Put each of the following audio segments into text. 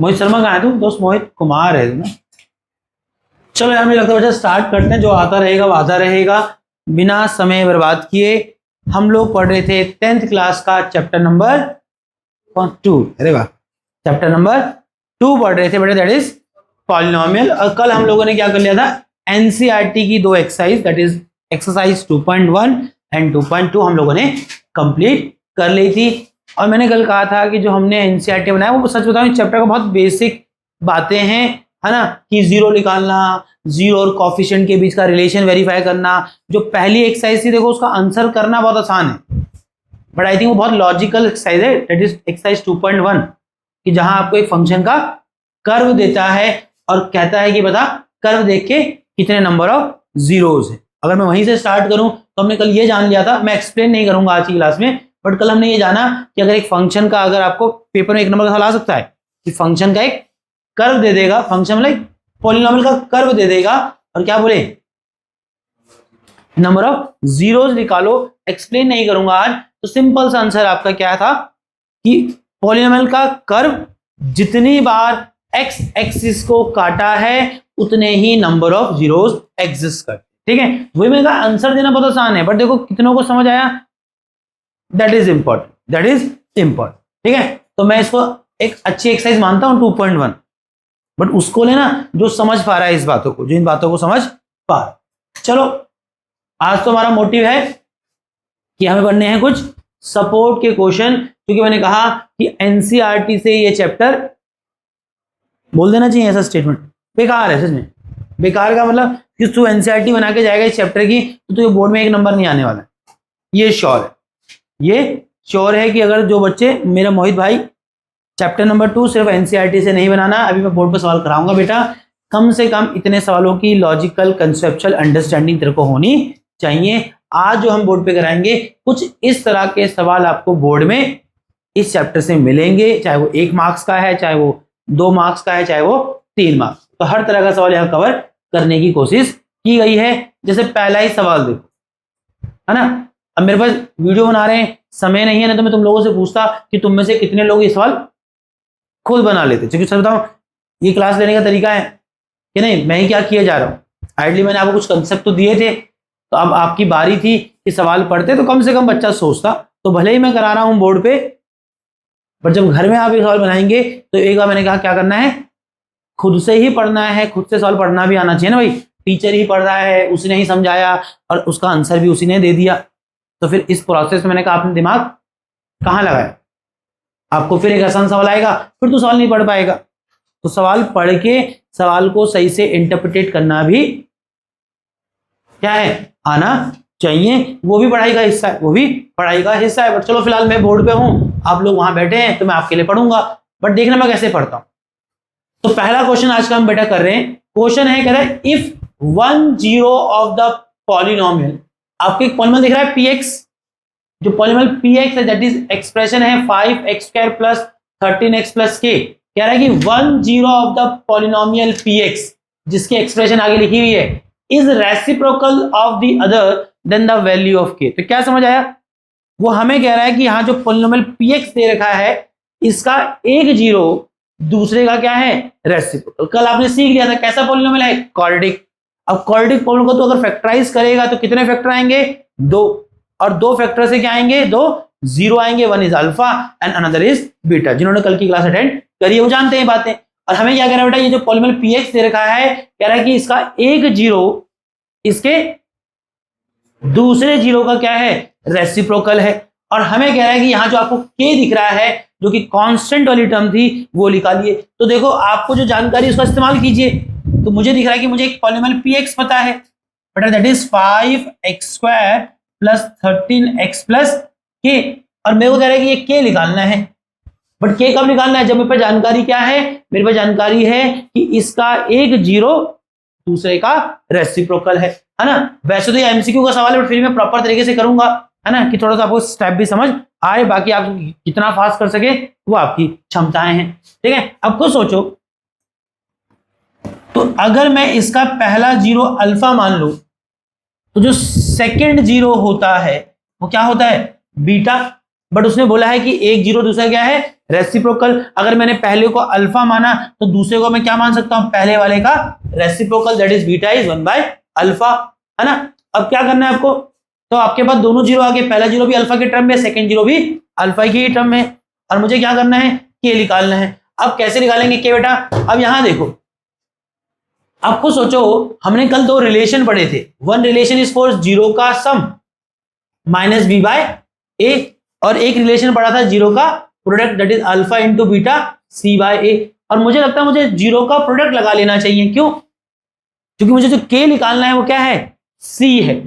मोहित शर्मा कहाँ है तू? दोस्त मोहित कुमार है ना। चलो यार, मुझे लगता है बच्चा स्टार्ट करते हैं। जो आता रहेगा वो आता रहेगा। बिना समय बर्बाद किए हम लोग पढ़ रहे थे 10th क्लास का चैप्टर नंबर 2। अरे वाह, चैप्टर नंबर 2 पढ़ रहे थे बेटा, दैट इज पॉलिनोमियल। और कल हम लोगों ने क्या कर लिया था, एनसीईआरटी की 2 exercise, that is exercise 2.1 and 2.2 हम लोगों ने कंप्लीट कर ली थी। और मैंने कल कहा था कि जो हमने एनसीईआरटी बनाया वो सच बताऊं चैप्टर का बहुत बेसिक बातें हैं, है ना, कि जीरो निकालना, जीरो और कोफिशिएंट के बीच का रिलेशन वेरीफाई करना। जो पहली एक्सरसाइज थी देखो, उसका आंसर करना बहुत आसान है, बट आई थिंक वो बहुत लॉजिकल एक्सरसाइज है, दैट इज एक्सरसाइज 2.1, कि जहां आपको एक फंक्शन का कर्व देता है और कहता है कि बता कर्व देख के कितने नंबर ऑफ जीरोज है। अगर मैं वहीं से स्टार्ट करूं तो हमने कल ये जान लिया था, मैं एक्सप्लेन नहीं करूंगा आज की क्लास में, बट कल हमने ये जाना कि अगर एक फंक्शन का, अगर आपको पेपर में 1 नंबर का सवाल आ सकता है कि फंक्शन का एक कर्व दे देगा, फंक्शन मतलब पॉलिनोमियल का कर्व दे देगा और क्या बोले नंबर ऑफ जीरोज निकालो। एक्सप्लेन नहीं करूंगा आज, तो सिंपल सा आंसर आपका क्या था कि पॉलिनोमियल का कर्व जितनी बार एक्स एक्सिस को काटा है उतने ही नंबर ऑफ जीरोज एग्जिस्ट करते। ठीक है, वही मैंने कहा आंसर देना बहुत आसान है, बट देखो कितनों को समझ आया, that is important, that is important. ठीक है, तो मैं इसको एक अच्छी एक्सरसाइज मानता हूं 2.1, बट उसको लेना जो समझ पा रहा है इस बातों को, जो इन बातों को समझ पा रहा है। चलो, आज तो हमारा मोटिव है कि हमें पढ़ने हैं कुछ सपोर्ट के क्वेश्चन, क्योंकि मैंने कहा कि एनसीईआरटी से ये चैप्टर बोल देना चाहिए, ऐसा स्टेटमेंट बेकार है सच में। बेकार का मतलब कि तू एनसीईआरटी बना के जाएगा इस चैप्टर की तो तुझे बोर्ड में 1 नंबर नहीं आने वाला है, ये श्योर है। ये श्योर है कि अगर जो बच्चे, मेरा मोहित भाई, चैप्टर नंबर 2 सिर्फ एनसीईआरटी से नहीं बनाना, अभी मैं बोर्ड पर सवाल कराऊंगा बेटा, कम से कम इतने सवालों की लॉजिकल कंसेप्चुअल अंडरस्टैंडिंग तेरे को होनी चाहिए। आज जो हम बोर्ड पे कराएंगे कुछ इस तरह के सवाल आपको बोर्ड में इस चैप्टर से मिलेंगे, चाहे वो 1 मार्क्स का है, चाहे वो 2 मार्क्स का है, चाहे वो 3 मार्क्स। तो हर तरह का सवाल यहाँ कवर करने की कोशिश की गई है। जैसे पहला ही सवाल देखो, है ना, अब मेरे पास वीडियो बना रहे हैं, समय नहीं है, ना तो मैं तुम लोगों से पूछता कि तुम में से कितने लोग ये सवाल खुद बना लेते। क्योंकि सर बताऊं, ये क्लास लेने का तरीका है कि नहीं, मैं ही क्या किया जा रहा हूँ, आइडली मैंने आपको कुछ कंसेप्ट तो दिए थे, तो अब आपकी बारी थी कि सवाल पढ़ते तो कम से कम बच्चा सोचता। तो भले ही मैं करा रहा हूं बोर्ड पे, पर जब घर में आप ये सवाल बनाएंगे तो एक बार मैंने कहा क्या करना है, खुद से ही पढ़ना है, खुद से सवाल पढ़ना भी आना चाहिए ना भाई। टीचर ही पढ़ रहा है, उसने ही समझाया और उसका आंसर भी उसी ने दे दिया, तो फिर इस प्रोसेस में मैंने कहा आपने दिमाग कहाँ लगाया, आपको फिर एक आसान सवाल आएगा, फिर तो सवाल नहीं पढ़ पाएगा। तो सवाल पढ़ के सवाल को सही से इंटरप्रिटेट करना भी क्या है, आना चाहिए। वो भी पढ़ाई का हिस्सा है, वो भी पढ़ाई का हिस्सा है। बट चलो फिलहाल मैं बोर्ड पे हूं, आप लोग वहां बैठे हैं, तो मैं आपके लिए पढ़ूंगा, बट देखना मैं कैसे पढ़ता हूं। तो पहला क्वेश्चन आज का हम बेटा कर रहे हैं, क्वेश्चन है कह रहा है if 1 zero of the polynomial, आपको एक पॉलिनोमियल दिख रहा है px, जो पॉलिनोमियल px है दैट इज एक्सप्रेशन है 5x² plus 13x plus k। कह रहा है कि 1 zero of the polynomial px, जिसकी एक्सप्रेशन आगे लिखी हुई है, is reciprocal of the other than the value of k। तो क्या समझ आया, वो हमें कह रहा है कि यहाँ जो पॉलिनोमियल px दे रखा है, इसका एक जीरो दूसरे का क्या है, रेसिप्रोकल। कल आपने सीख लिया था कैसा पॉलिनोमियल है, क्वाड्रेटिक। अब क्वाड्रेटिक पॉलिनोमियल को तो अगर फैक्टराइज करेगा तो कितने फैक्टर आएंगे, 2, और 2 फैक्टर से क्या आएंगे, 2 जीरो आएंगे, 1 is alpha and another is beta. जिन्होंने कल की क्लास अटेंड करी है वो जानते हैं बातें। और हमें क्या कह रहा है बेटा, ये जो पॉलिनोमियल px दे रखा है, कह रहा है कि इसका एक जीरो इसके दूसरे जीरो का क्या है, रेसिप्रोकल है। और हमें कह रहा है कि यहाँ जो आपको k दिख रहा है, जो कि कांस्टेंट वाली टर्म थी, वो निकालिए। तो देखो आपको जो जानकारी उसका इस्तेमाल कीजिए। तो मुझे दिख रहा है कि मुझे एक पॉलिनोमियल px पता है, but that is 5x² plus 13x plus k, और मेरे को कह रहा है कि ये k निकालना है। बट k कब निकालना है, जब मेरे पास जानकारी क्या है, मेरे पास जानकारी है कि इसका एक जीरो दूसरे का रेसिप्रोकल है ना। वैसे तो ये एमसीक्यू का सवाल है, बट फिर मैं प्रॉपर तरीके से करूंगा, है ना, कि थोड़ा सा आपको स्टेप भी समझ आए। बाकी आप कितना फास्ट कर सके वो आपकी क्षमताएं हैं। ठीक है, अब को सोचो, तो अगर मैं इसका पहला जीरो अल्फा मान लूं, तो जो सेकंड जीरो होता है वो क्या होता है, बीटा। बट उसने बोला है कि एक जीरो दूसरा क्या है रेसिप्रोकल। अगर मैंने पहले को अल्फा माना तो दूसरे को मैं क्या मान सकता हूं पहले वाले का reciprocal, that is beta is 1/अल्फा, है ना। अब क्या करना है आपको, तो आपके पास दोनों जीरो आ गए, पहला जीरो भी अल्फा के टर्म में, सेकंड जीरो भी अल्फा की टर्म में, और मुझे क्या करना है के निकालना है। अब कैसे निकालेंगे के बेटा, अब यहां देखो, आपको सोचो हमने कल दो रिलेशन पढ़े थे, one relation is for zero का sum minus B by A, और एक रिलेशन पढ़ा था जीरो का product that is alpha into beta C by A. और मुझे लगता है मुझे जीरो का प्रोडक्ट लगा लेना चाहिए, क्यों, क्योंकि मुझे जो के निकालना है वो क्या है सी है।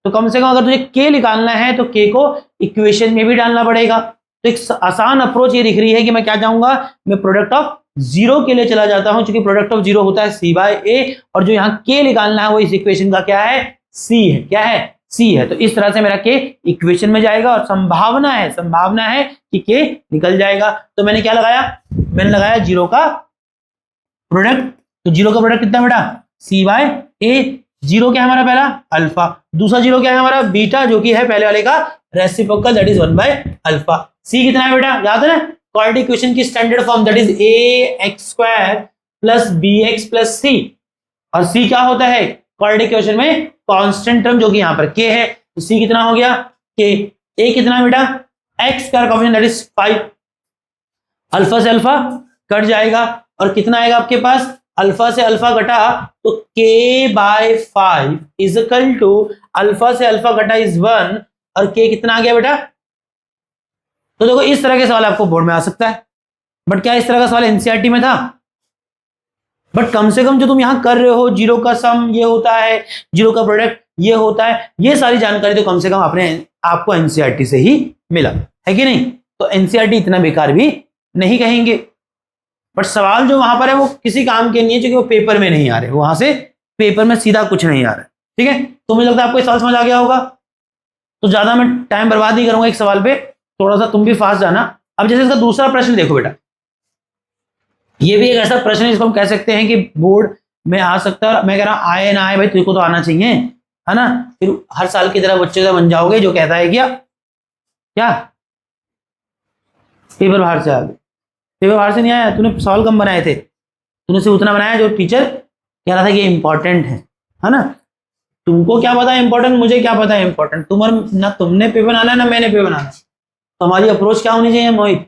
तो कम से कम अगर तुझे के निकालना है तो के को इक्वेशन में भी डालना पड़ेगा। तो एक आसान अप्रोच ये दिख रही है कि मैं क्या चाहूंगा, मैं प्रोडक्ट ऑफ जीरो के लिए चला जाता हूं, क्योंकि प्रोडक्ट ऑफ जीरो होता है सी बाय ए, और जो यहाँ के निकालना है वो इस इक्वेशन का क्या है सी है, क्या है सी है। तो इस तरह से मेरा के इक्वेशन में जाएगा, और संभावना है कि के निकल जाएगा। तो मैंने क्या लगाया, मैंने लगाया जीरो का प्रोडक्ट। तो जीरो का प्रोडक्ट कितना बेटा सी बाय ए, जीरो क्या है हमारा पहला अल्फा, दूसरा जीरो क्या है हमारा बीटा, जो कि है पहले वाले का रेसिप्रोकल दैट इज 1/अल्फा। सी कितना है बेटा याद है ना, क्वाड्रेटिक इक्वेशन की standard form that is ax² plus bx plus C, और सी क्या होता है क्वाड्रेटिक इक्वेशन में कांस्टेंट टर्म, जो कि यहां पर k है। तो सी कितना हो गया k, a कितना बेटा x² coefficient that is 5, alpha से अल्फा कट जाएगा, और कितना आएगा आपके पास अल्फा से अल्फा घटा तो k/5 is equal to alpha से अल्फा घटा इज 1, और k कितना आ गया बेटा। तो देखो इस तरह के सवाल आपको बोर्ड में आ सकता है, बट क्या इस तरह का सवाल एनसीईआरटी में था, बट कम से कम जो तुम यहां कर रहे हो जीरो का सम ये होता है, जीरो का प्रोडक्ट ये होता है, ये सारी जानकारी तो कम से कम आपको एनसीईआरटी से ही मिला है कि नहीं। तो एनसीईआरटी इतना बेकार भी नहीं कहेंगे, बट सवाल जो वहां पर है वो किसी काम के नहीं है, क्योंकि वो पेपर में नहीं आ रहे, वहां से पेपर में सीधा कुछ नहीं आ रहा है, ठीक है। तो मुझे लगता है आपको सवाल समझ आ गया होगा, तो ज्यादा मैं टाइम बर्बाद नहीं करूंगा एक सवाल पे, थोड़ा सा तुम भी फास्ट जाना। अब जैसे इसका दूसरा प्रश्न देखो बेटा, ये भी एक ऐसा प्रश्न है जिसको हम कह सकते हैं कि बोर्ड में आ सकता है। मैं कह रहा हूं आए ना आए भाई तुझको तो आना चाहिए, है ना, फिर हर साल की तरह बच्चे से बन जाओगे जो कहता है क्या पेपर बाहर से आ गए, पेपर बाहर से नहीं आया, तूने सवाल कम बनाए थे, तूने सिर्फ उतना बनाया जो टीचर कह रहा था कि इंपॉर्टेंट है ना। तुमको क्या पता है इंपॉर्टेंट, मुझे क्या पता है इंपॉर्टेंट, ना तुमने पेपर बनाना है ना मैंने पेपर बनाना। तो हमारी अप्रोच क्या होनी चाहिए मोहित,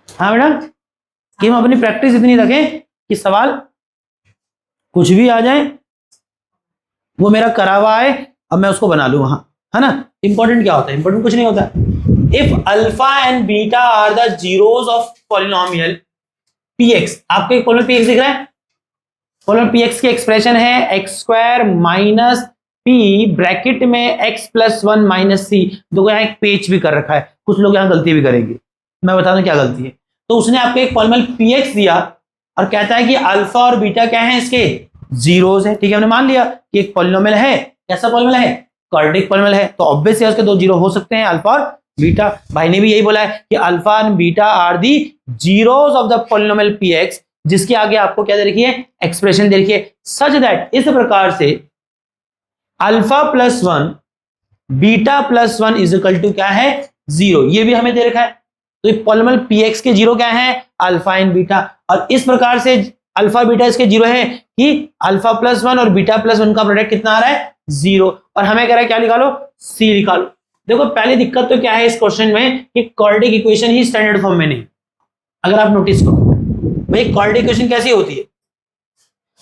हाँ बेटा, कि हम अपनी प्रैक्टिस इतनी रखें कि सवाल कुछ भी आ जाए वो मेरा करा हुआ आए, अब मैं उसको बना लूं वहां, है ना। इंपॉर्टेंट क्या होता है, इंपॉर्टेंट कुछ नहीं होता। If alpha and beta are the zeros of polynomial px, आपको एक पॉलिनोमियल px दिख रहा है, पॉलिनोमियल px की एक्सप्रेशन है x² माइनस p ब्रैकेट में x प्लस 1 माइनस सी। देखो यहाँ एक पेच भी कर रखा है, कुछ लोग यहाँ गलती भी करेंगे, मैं बता दूं क्या गलती है। तो उसने आपको एक पॉलिनोमियल px दिया और कहता है कि अल्फा और बीटा क्या है इसके जीरोस है, ठीक है। हमने मान लिया कि एक पॉलिनोमियल है, कैसा पॉलिनोमियल है क्वाड्रेटिक पॉलिनोमियल है, तो ऑब्वियसली उसके दो जीरो हो सकते हैं अल्फा और बीटा। भाई ने भी यही बोला है कि alpha and beta are the zeros of the polynomial px, जिसके आगे आपको क्या दे रखी है एक्सप्रेशन दे रखी है, सच दैट इस प्रकार से alpha plus 1 beta plus 1 is equal to क्या है जीरो, ये भी हमें दे रखा है। तो पॉलिनोमियल px के जीरो क्या है अल्फा एंड बीटा, और इस प्रकार से अल्फा बीटा इसके जीरो है कि अल्फा प्लस 1 और बीटा प्लस 1 का प्रोडक्ट कितना आ रहा है जीरो, और हमें कह रहा है क्या निकालो सी निकालो। देखो पहली दिक्कत तो क्या है इस क्वेश्चन में कि क्वाड्रेटिक इक्वेशन ही स्टैंडर्ड फॉर्म में नहीं। अगर आप नोटिस करो भाई क्वाड्रेटिक इक्वेशन कैसी होती है,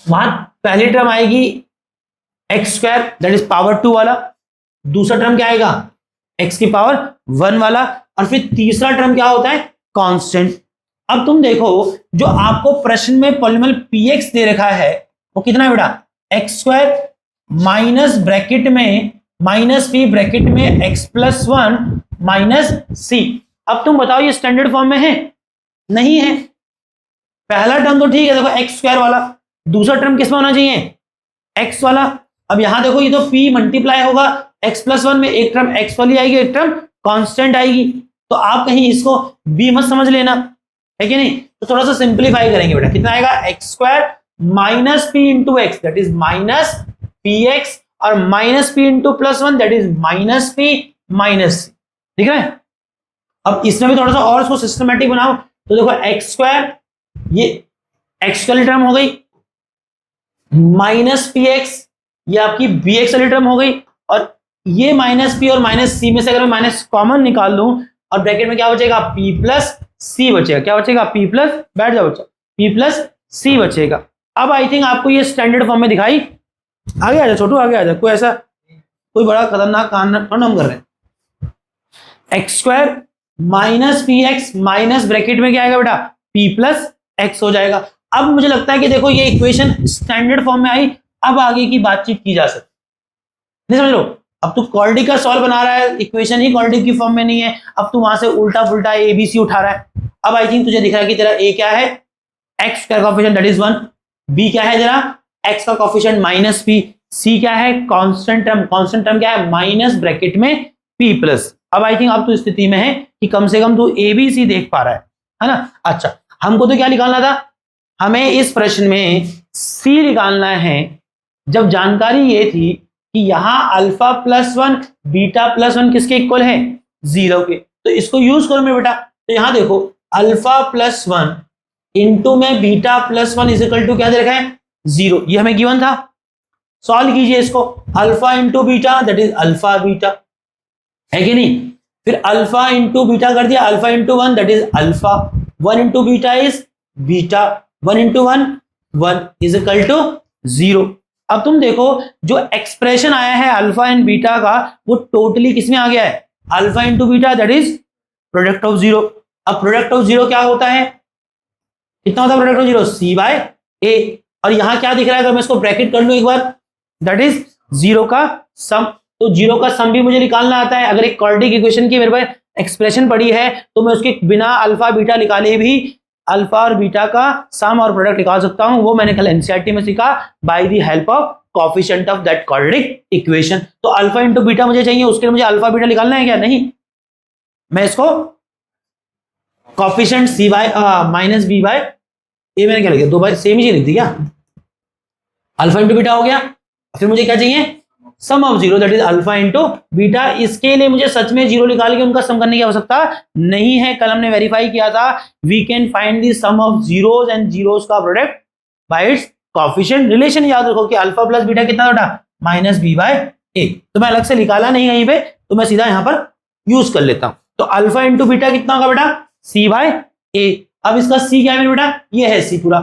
वहां पहली टर्म आएगी x² दैट इज पावर 2 वाला, दूसरा टर्म क्या आएगा x की पावर 1 वाला, और फिर तीसरा टर्म क्या होता है कांस्टेंट। अब तुम देखो जो आपको प्रश्न में पॉलिनोमियल px दे रखा है वो कितना है बेटा x² माइनस ब्रैकेट में माइनस p ब्रैकेट में x प्लस 1 माइनस सी। अब तुम बताओ ये स्टैंडर्ड फॉर्म में है नहीं है। पहला टर्म तो ठीक है देखो x² वाला, दूसरा टर्म किसमें होना चाहिए x वाला। अब यहां देखो ये तो p मल्टीप्लाई होगा x प्लस 1 में, एक टर्म x वाली आएगी एक टर्म कांस्टेंट आएगी, तो आप कहीं इसको b मत समझ लेना, है कि नहीं। तो थोड़ा सा सिंप्लीफाई करेंगे बेटा, कितना आएगा x² minus p into X that is minus px, और minus p into plus 1 that is minus p minus, दिख रहा है। अब इसमें भी थोड़ा सा और इसको सिस्टमेटिक बनाओ तो देखो एक्स स्क्वायर, ये एक्स वाली टर्म हो गई, माइनस पी एक्स ये आपकी बी एक्स वाली टर्म हो गई, और ये माइनस पी और माइनस सी में से अगर मैं माइनस कॉमन निकाल लूं और ब्रैकेट में क्या बचेगा, पी प्लस सी बचेगा। क्या बचेगा, पी प्लस, बैठ जाओ बच्चा, पी प्लस सी बचेगा। अब आई थिंक आपको ये स्टैंडर्ड फॉर्म में दिखाई, आगे आ जाओ छोटू, आगे आ जाओ, कोई ऐसा कोई बड़ा खतरनाक कांड हम कर रहे हैं। X square minus P x minus bracket में क्या आएगा बेटा, पी प्लस एक्स हो जाएगा। अब मुझे लगता है कि देखो ये इक्वेशन स्टैंडर्ड फॉर्म में आई, अब आगे की बातचीत की जा सकती, नहीं समझ लो। अब तू क्वाड्रेटिक का सॉल्व बना रहा है, इक्वेशन ही क्वाड्रेटिक की फॉर्म में नहीं है, अब तू वहां से उल्टा पुल्टा एबीसी उठा रहा है। अब आई थिंक तुझे दिख रहा है कि तेरा ए क्या है, एक्स का कोफिशिएंट दैट इज 1, बी क्या है तेरा एक्स का कोफिशिएंट माइनस पी, सी क्या है कांस्टेंट टर्म क्या है माइनस ब्रैकेट में पी प्लस। अब आई थिंक अब तो स्थिति में है कि कम से कम तू एबीसी देख पा रहा है ना। अच्छा, हमको तो क्या निकालना था, हमें इस प्रश्न में सी निकालना है, जब जानकारी ये थी कि यहां अल्फा प्लस 1 बीटा प्लस 1 किसके इक्वल है, 0 के, तो इसको यूज करो मेरे बेटा। तो यहां देखो अल्फा प्लस 1 इंटू में बीटा प्लस 1 इजिकल टू क्या दे रखा है, 0, ये हमें गिवन था। सॉल्व कीजिए इसको, alpha into beta that is alpha beta, है कि नहीं। फिर अल्फा इंटू बीटा कर दिया, alpha into 1 that is alpha, 1 into beta is beta, 1 into 1 1 is equal to 0। अब तुम देखो जो एक्सप्रेशन आया है अल्फा एंड बीटा का, वो टोटली किसमें आ गया है, alpha into beta that is product of 0। अब प्रोडक्ट ऑफ 0 क्या होता है, कितना होता है product of 0, C by A. और यहां क्या दिख रहा है, अगर मैं इसको ब्रैकेट कर लूं एक बार, दैट इज 0 का सम। तो 0 का सम भी मुझे निकालना आता है। अगर एक क्वाड्रेटिक इक्वेशन की मेरे पास एक्सप्रेशन पड़ी है तो मैं उसके बिना अल्फा बीटा निकाले भी अल्फा और बीटा का सम और प्रोडक्ट निकाल सकता हूं। वो मैंने कल एनसीईआरटी में सीखा, by the help of coefficient of that quadratic equation. तो अल्फा इंटू बीटा मुझे चाहिए, उसके लिए मुझे अल्फा बीटा निकालना है क्या, नहीं, मैं इसको coefficient C by minus B by A, मैंने क्या लिख दिया, दो बार सेम ही लिख दी क्या, अल्फा इंटू बीटा हो गया। फिर मुझे क्या चाहिए, sum of 0 that is alpha into beta. इसके लिए मुझे सच में 0 निकाल के उनका सम करने की आवश्यकता नहीं है, कल हमने वेरीफाई किया था, we can find the sum of zeros and zeros का product by its coefficient. Relation याद रखो कि अल्फा प्लस बीटा कितना बेटा, माइनस बी बाय ए। तो मैं अलग से निकाला नहीं कहीं पे, तो मैं सीधा यहां पर यूज कर लेता हूं। तो अल्फा इंटू बीटा कितना होगा बेटा, सी बाय ए। अब इसका सी क्या है बेटा, ये है सी पूरा,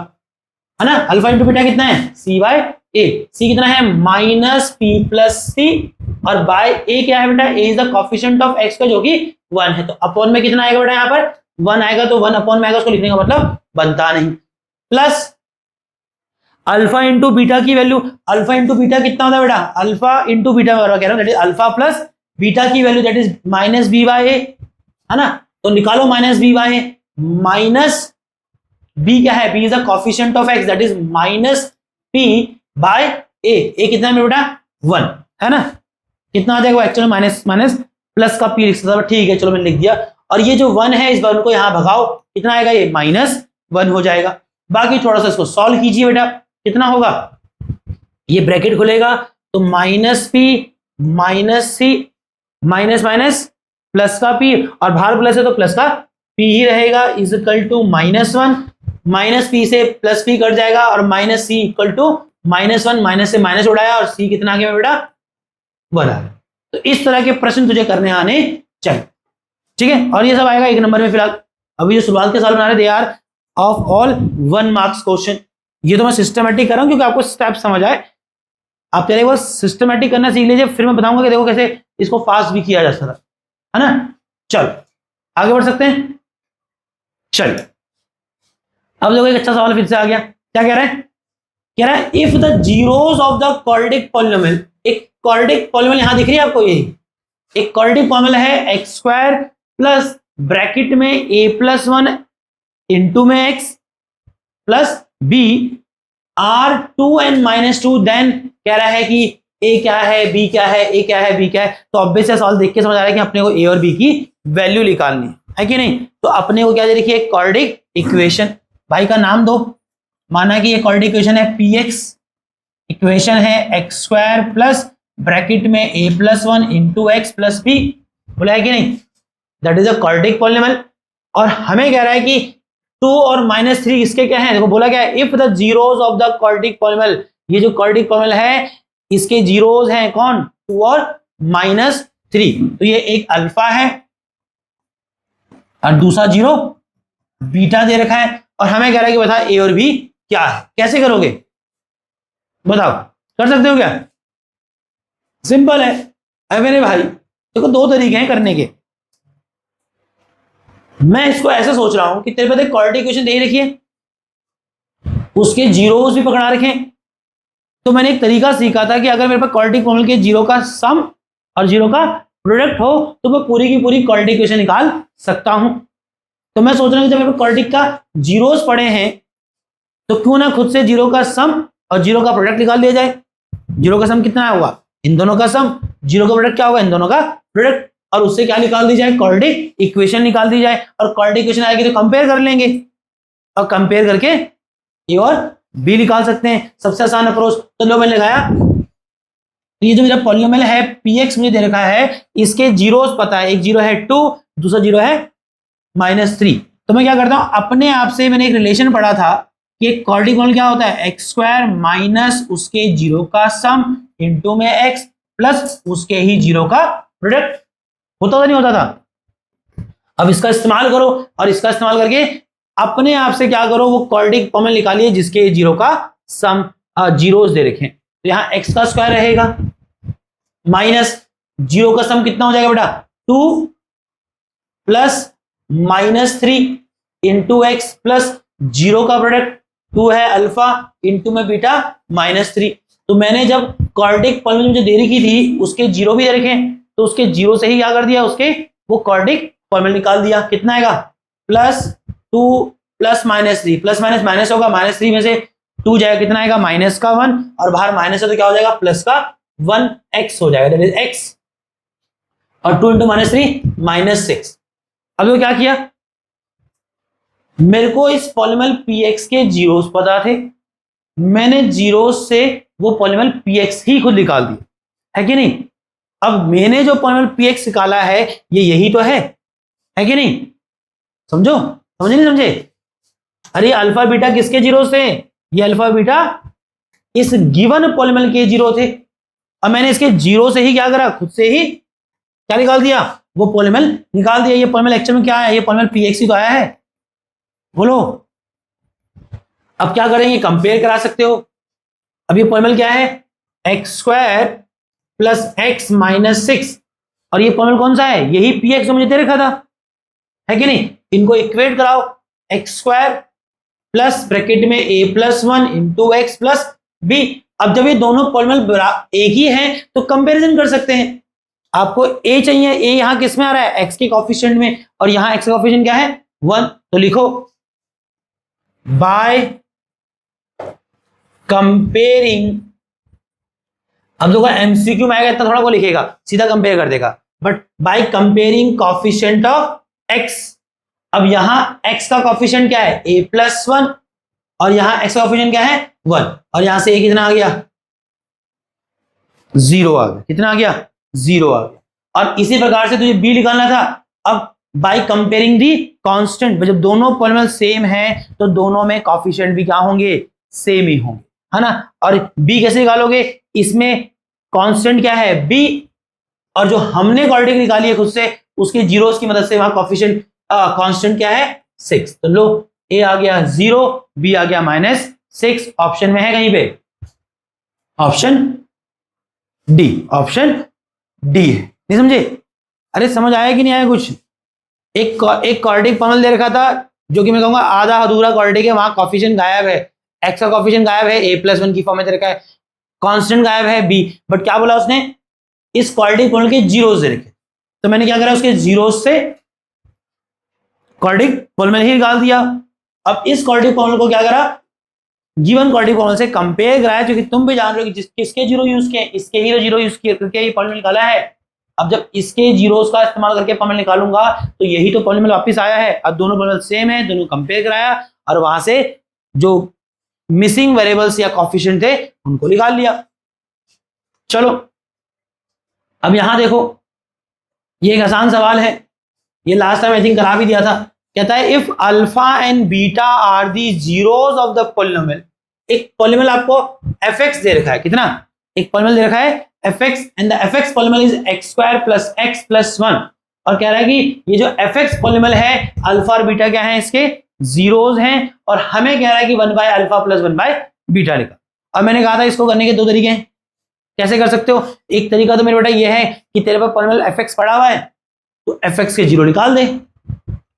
है ना। अल्फा इंटू बीटा कितना है, सी बाय ए। सी कितना है, माइनस पी प्लस सी, और बाय ए क्या है बेटा, A is the coefficient of X का जो कि 1 है। तो अपॉन में कितना आएगा बेटा, यहाँ पर 1 आएगा, तो 1 अपॉन में आएगा, उसको लिखने का मतलब बनता नहीं। प्लस अल्फा इंटू बीटा की वैल्यू, अल्फा इंटू बीटा कितना होता है बेटा, अल्फा इंटू बीटा कह रहा हूं, that is alpha plus beta की value that is minus B by A, है ना। तो निकालो minus B by A, minus B क्या है, B is the coefficient of X that is minus P by A. A कितना है बेटा, 1, है ना। कितना आ जाएगा, एक्चुअली माइनस माइनस प्लस का पी लिख सकता था, ठीक है चलो मैंने लिख दिया। और ये जो 1 है इस 1 को यहां भगाओ, कितना आएगा, ये -1 हो जाएगा। बाकी थोड़ा सा इसको सॉल्व कीजिए बेटा, कितना होगा, ये ब्रैकेट खुलेगा तो माइनस पी माइनस सी माइनस माइनस प्लस का पी, और बाहर प्लस है तो प्लस का पी ही रहेगा, is equal to -1, minus p से प्लस पी कट जाएगा, और minus c equal to -1, minus से माइनस उड़ाया और सी कितना आ गया बेटा, 1 आ गया। तो इस तरह के प्रश्न तुझे करने आने चाहिए, ठीक है। और ये सब आएगा 1 नंबर में। फिलहाल अभी जो शुरुआत के सवाल बना रहे they are of all 1 marks question. ये तो मैं सिस्टमेटिक कर रहा हूं क्योंकि आपको स्टेप समझ आए। आप पहले वो सिस्टमेटिक करना सीख लीजिए, फिर मैं बताऊंगा कि देखो कैसे इसको फास्ट भी किया जा सकता है ना। चलो आगे बढ़ सकते हैं, चलिए। अब देखो एक अच्छा सवाल फिर से आ गया, क्या कह रहा है, कह रहा है if the zeros of the quadratic polynomial, एक क्वाड्रेटिक पॉलिनोमियल यहां दिख रही है आपको, ये एक क्वाड्रेटिक पॉलिनोमियल है एक्स स्क्वायर प्लस ब्रैकेट में ए प्लस 1 इंटू में x plus b are 2n minus 2, then कह रहा है कि ए क्या है, बी क्या है, ए क्या है, बी क्या है। तो ऑब्वियस है, सवाल देख के समझ आ रहा है कि अपने को ए और बी की वैल्यू निकालनी है कि नहीं। तो अपने को क्या दे रखी है, क्वाड्रेटिक इक्वेशन। भाई का नाम दो, माना कि ये क्वाड्रेटिक इक्वेशन है पी एक्स, इक्वेशन है एक्स स्क्वायर प्लस ब्रैकेट में ए plus 1 into X plus B, बोला है कि नहीं। That is a quadratic polynomial. और हमें कह रहा है कि 2 और -3 इसके क्या है, देखो बोला क्या है, if the zeros of the quadratic polynomial, ये जो क्वाड्रेटिक पॉलिनोमियल है इसके जीरोस हैं कौन, 2 और -3, तो ये एक अल्फा है और दूसरा जीरो बीटा दे रखा है, और हमें कह रहा है कि बता ए और बी क्या है। कैसे करोगे बताओ, कर सकते हो क्या? सिंपल है। अरे मेरे भाई देखो दो तरीके हैं करने के। मैं इसको ऐसे सोच रहा हूं कि तेरे पास एक क्वाड्रेटिक इक्वेशन दे रखी है, उसके जीरोस भी पकड़ा रखे हैं, तो मैंने एक तरीका सीखा था कि अगर मेरे पास क्वाड्रेटिक पॉलिनोमियल के जीरो का सम और जीरो का प्रोडक्ट हो तो मैं पूरी की पूरी क्वाड्रेटिक इक्वेशन निकाल सकता हूं। तो मैं सोच रहा हूं जब मेरे पास क्वाड्रेटिक का जीरोस पड़े हैं तो क्यों ना खुद से जीरो का सम और जीरो का प्रोडक्ट निकाल लिया जाए। जीरो का सम कितना होगा, इन दोनों का सम, जीरो का प्रोडक्ट क्या होगा, इन दोनों का प्रोडक्ट, और उससे क्या निकाल दी जाए, क्वाड्रेटिक इक्वेशन निकाल दी जाए। और क्वाड्रेटिक इक्वेशन आएगी तो कंपेयर कर लेंगे, और कंपेयर करके ए और बी निकाल सकते हैं। सबसे आसान अप्रोच। तो लो मैंने लगाया, ये जो मेरा पॉलिनोमियल है px मुझे दे रखा है, इसके जीरोस पता है, एक जीरो है 2, दूसरा जीरो है -3। तो मैं क्या करता हूं, अपने आप से मैंने एक रिलेशन पढ़ा था कि क्वाड्रेटिक पॉलिनोमियल क्या होता है, x² माइनस उसके जीरो का सम इनटू में x प्लस उसके ही जीरो का प्रोडक्ट। होता था नहीं होता था? अब इसका इस्तेमाल करो, और इसका इस्तेमाल करके अपने आप से क्या करो, वो क्वाड्रेटिक पॉलिनोमियल निकालिए जिसके जीरो का सम जीरोस दे रखे। तो यहां x का स्क्वायर रहेगा माइनस जीरो का सम कितना हो जाएगा बेटा, 2 plus -3 into X plus zero का प्रोडक्ट 2 है अल्फा इंटू में बीटा -3। तो मैंने जब क्वाड्रेटिक पॉलिनोमियल मुझे दे रखी थी उसके जीरो भी दे रखे, तो उसके जीरो से ही क्या कर दिया, उसके वो क्वाड्रेटिक पॉलिनोमियल निकाल दिया। कितना आएगा, +2 प्लस -3, प्लस माइनस माइनस होगा, -3 में से 2 जाएगा, कितना आएगा -1, और बाहर माइनस है तो क्या हो जाएगा प्लस का 1x हो जाएगा, दैट इज x, और 2 इंटू -3 -6। अब वो क्या किया, मेरे को इस पॉलिनोमियल px के जीरोस पता थे, मैंने जीरोस से वो पॉलिनोमियल px ही खुद निकाल दिया, है कि नहीं। अब मैंने जो पॉलिनोमियल px निकाला है ये यही तो है कि नहीं। समझो, समझे नहीं समझे? अरे अल्फा बीटा किसके जीरो थे, ये अल्फा बीटा इस गिवन पॉलिनोमियल के जीरो थे। अब मैंने इसके जीरो से ही क्या करा, खुद से ही क्या निकाल दिया, वो पॉलिनोमियल निकाल दिया। ये पॉलिनोमियल एक्चुअल में क्या है, ये पॉलिनोमियल px ही तो आया है, बोलो। अब क्या करेंगे, कंपेयर करा सकते हो। अब ये पॉलिनोमियल क्या है, x² प्लस x -6, और ये पॉलिनोमियल कौन सा है, यही px जो मुझे दे रखा था, है कि नहीं। इनको इक्वेट कराओ, x² प्लस ब्रैकेट में a+1 into X plus B. अब जब ये दोनों पॉलिनोमियल एक ही हैं तो कंपैरिजन कर सकते हैं। आपको a चाहिए, a यहां किस में आ रहा है, x के कोएफिशिएंट में, और यहां x का कोएफिशिएंट क्या है 1, तो लिखो बाय कंपेयरिंग। अब देखो एमसीक्यू में आएगा इतना थोड़ा वो लिखेगा, सीधा कंपेयर कर देगा, but by comparing coefficient of x। अब यहां x का कोएफिशिएंट क्या है a+1, और यहां x का कोएफिशिएंट क्या है 1, और यहां से a कितना आ गया 0 आ गया, कितना आ गया 0 आ गया। और इसी प्रकार से तुझे b निकालना था। अब बाय कंपेयरिंग दी कांस्टेंट, जब दोनों पॉलिनोमियल सेम हैं तो दोनों में कोएफिशिएंट भी क्या होंगे, सेम ही होंगे, है ना। और b कैसे निकालोगे, इसमें कांस्टेंट क्या है b, और जो हमने क्वाड्रेटिक निकाली है खुद से उसके जीरोस की मदद से वहां कोएफिशिएंट कांस्टेंट क्या है 6। तो लो a आ गया 0, b आ गया -6, ऑप्शन में है कहीं पे, ऑप्शन डी, ऑप्शन डी है। नहीं समझे? अरे समझ आया कि नहीं आया कुछ। एक क्वाड्रेटिक पॉलिनोमियल दे रखा था जो कि मैं कहूंगा आधा अधूरा क्वाड्रेटिक है, वहां कोएफिशिएंट गायब है, x का कोएफिशिएंट गायब है, a+1 की फॉर्म में दे रखा है, कांस्टेंट गायब है b, बट क्या बोला उसने, इस क्वाड्रेटिक पॉलिनोमियल के जीरोस दे रखे। तो मैंने क्या करा, उसके जीरोस से क्वाड्रेटिक पॉलिनोमियल ही निकाल दिया। अब इस क्वाड्रेटिक पॉलिनोमियल को क्या करा, गिवन क्वाड्रेटिक पॉलिनोमियल से कंपेयर कराया, क्योंकि तुम भी जान रहे हो कि किसके जीरो यूज किए, इसके ही जीरो यूज किए करके ये पॉलिनोमियल निकाला है। अब जब इसके जीरोस का इस्तेमाल करके पॉलिनोमियल निकालूंगा तो यही तो पॉलिनोमियल वापस आया है। अब दोनों पॉलिनोमियल सेम है, दोनों कंपेयर कराया और वहां से जो मिसिंग वेरिएबल्स या कोएफिशिएंट थे उनको निकाल लिया। चलो अब यहां देखो, ये एक आसान सवाल है, ये लास्ट टाइम आई थिंक करा भी दिया था। कहता है if alpha and beta are the zeros of the polynomial. एक पॉलिनोमियल आपको fx दे रखा है, कितना, एक पॉलिनोमियल दे रखा है fx and the fx polynomial is x square plus x plus 1, और कह रहा है कि ये जो fx पॉलिनोमियल है अल्फा और बीटा क्या है, इसके जीरोस हैं, और हमें कह रहा है कि 1 by alpha plus 1 by beta लिखा। और मैंने कहा था इसको करने के दो तरीके हैं, कैसे कर सकते हो। एक तरीका तो मेरे बेटा ये है कि तेरे पास पॉलिनोमियल fx पड़ा हुआ है तो fx के जीरो निकाल दे,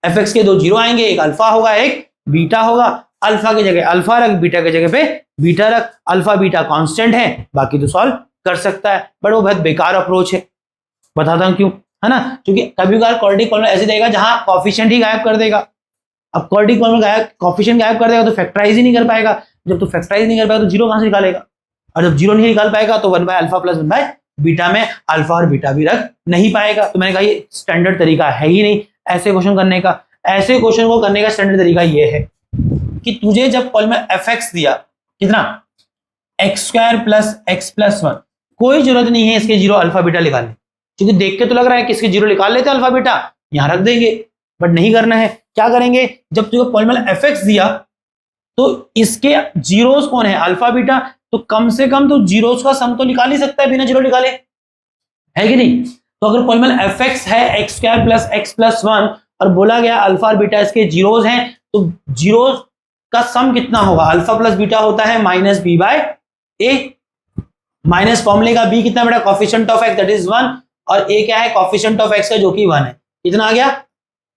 fx के दो जीरो आएंगे, एक अल्फा होगा एक बीटा होगा, अल्फा की जगह अल्फा रख, बीटा की जगह पे बीटा रख, अल्फा बीटा कांस्टेंट है, बाकी तो सॉल्व कर सकता है। बट वो बहुत बेकार अप्रोच है, बताता हूं क्यों, है ना, क्योंकि कभी कभार क्वाड्रेटिक पॉलिनोमियल ऐसे देगा जहां कोएफिशिएंट ही गायब कर देगा। अब क्वाड्रेटिक पॉलिनोमियल कोएफिशिएंट गायब कर देगा तो फैक्टराइज ही नहीं कर पाएगा, जब तू फैक्टराइज नहीं कर पाएगा तो जीरो कहां से निकालेगा, और जब जीरो नहीं निकाल पाएगा तो 1 by alpha plus 1 by beta में अल्फा और बीटा भी रख नहीं पाएगा। तो मैंने कहा ये स्टैंडर्ड तरीका है ही नहीं ऐसे क्वेश्चन करने का। ऐसे क्वेश्चन को करने का स्टैंडर्ड तरीका ये है कि तुझे जब पॉलिनोमियल fx दिया, कितना, x square plus x plus 1, कोई जरूरत नहीं है इसके जीरो अल्फा बीटा निकालने, क्योंकि देख के तो लग रहा है कि इसके जीरो निकाल लेते अल्फा बीटा, यहां रख देंगे, बट नहीं करना है। क्या करेंगे, जब तुझे पॉलिनोमियल fx दिया तो इसके जीरोस कौन है, अल्फा बीटा, तो कम से कम तो जीरोस का सम तो निकाल ही सकता है बिना जीरो निकाले, है कि नहीं। तो अगर पॉलिनोमियल fx है x square plus x plus 1 और बोला गया अल्फा और बीटा इसके जीरोस हैं, तो जीरोस का सम कितना होगा, अल्फा प्लस बीटा होता है minus B by A, minus फॉर्मूले का b कितना बेटा, coefficient of x that is 1, और a क्या है, कोएफिशिएंट ऑफ x का जो कि 1 है, कितना आ गया,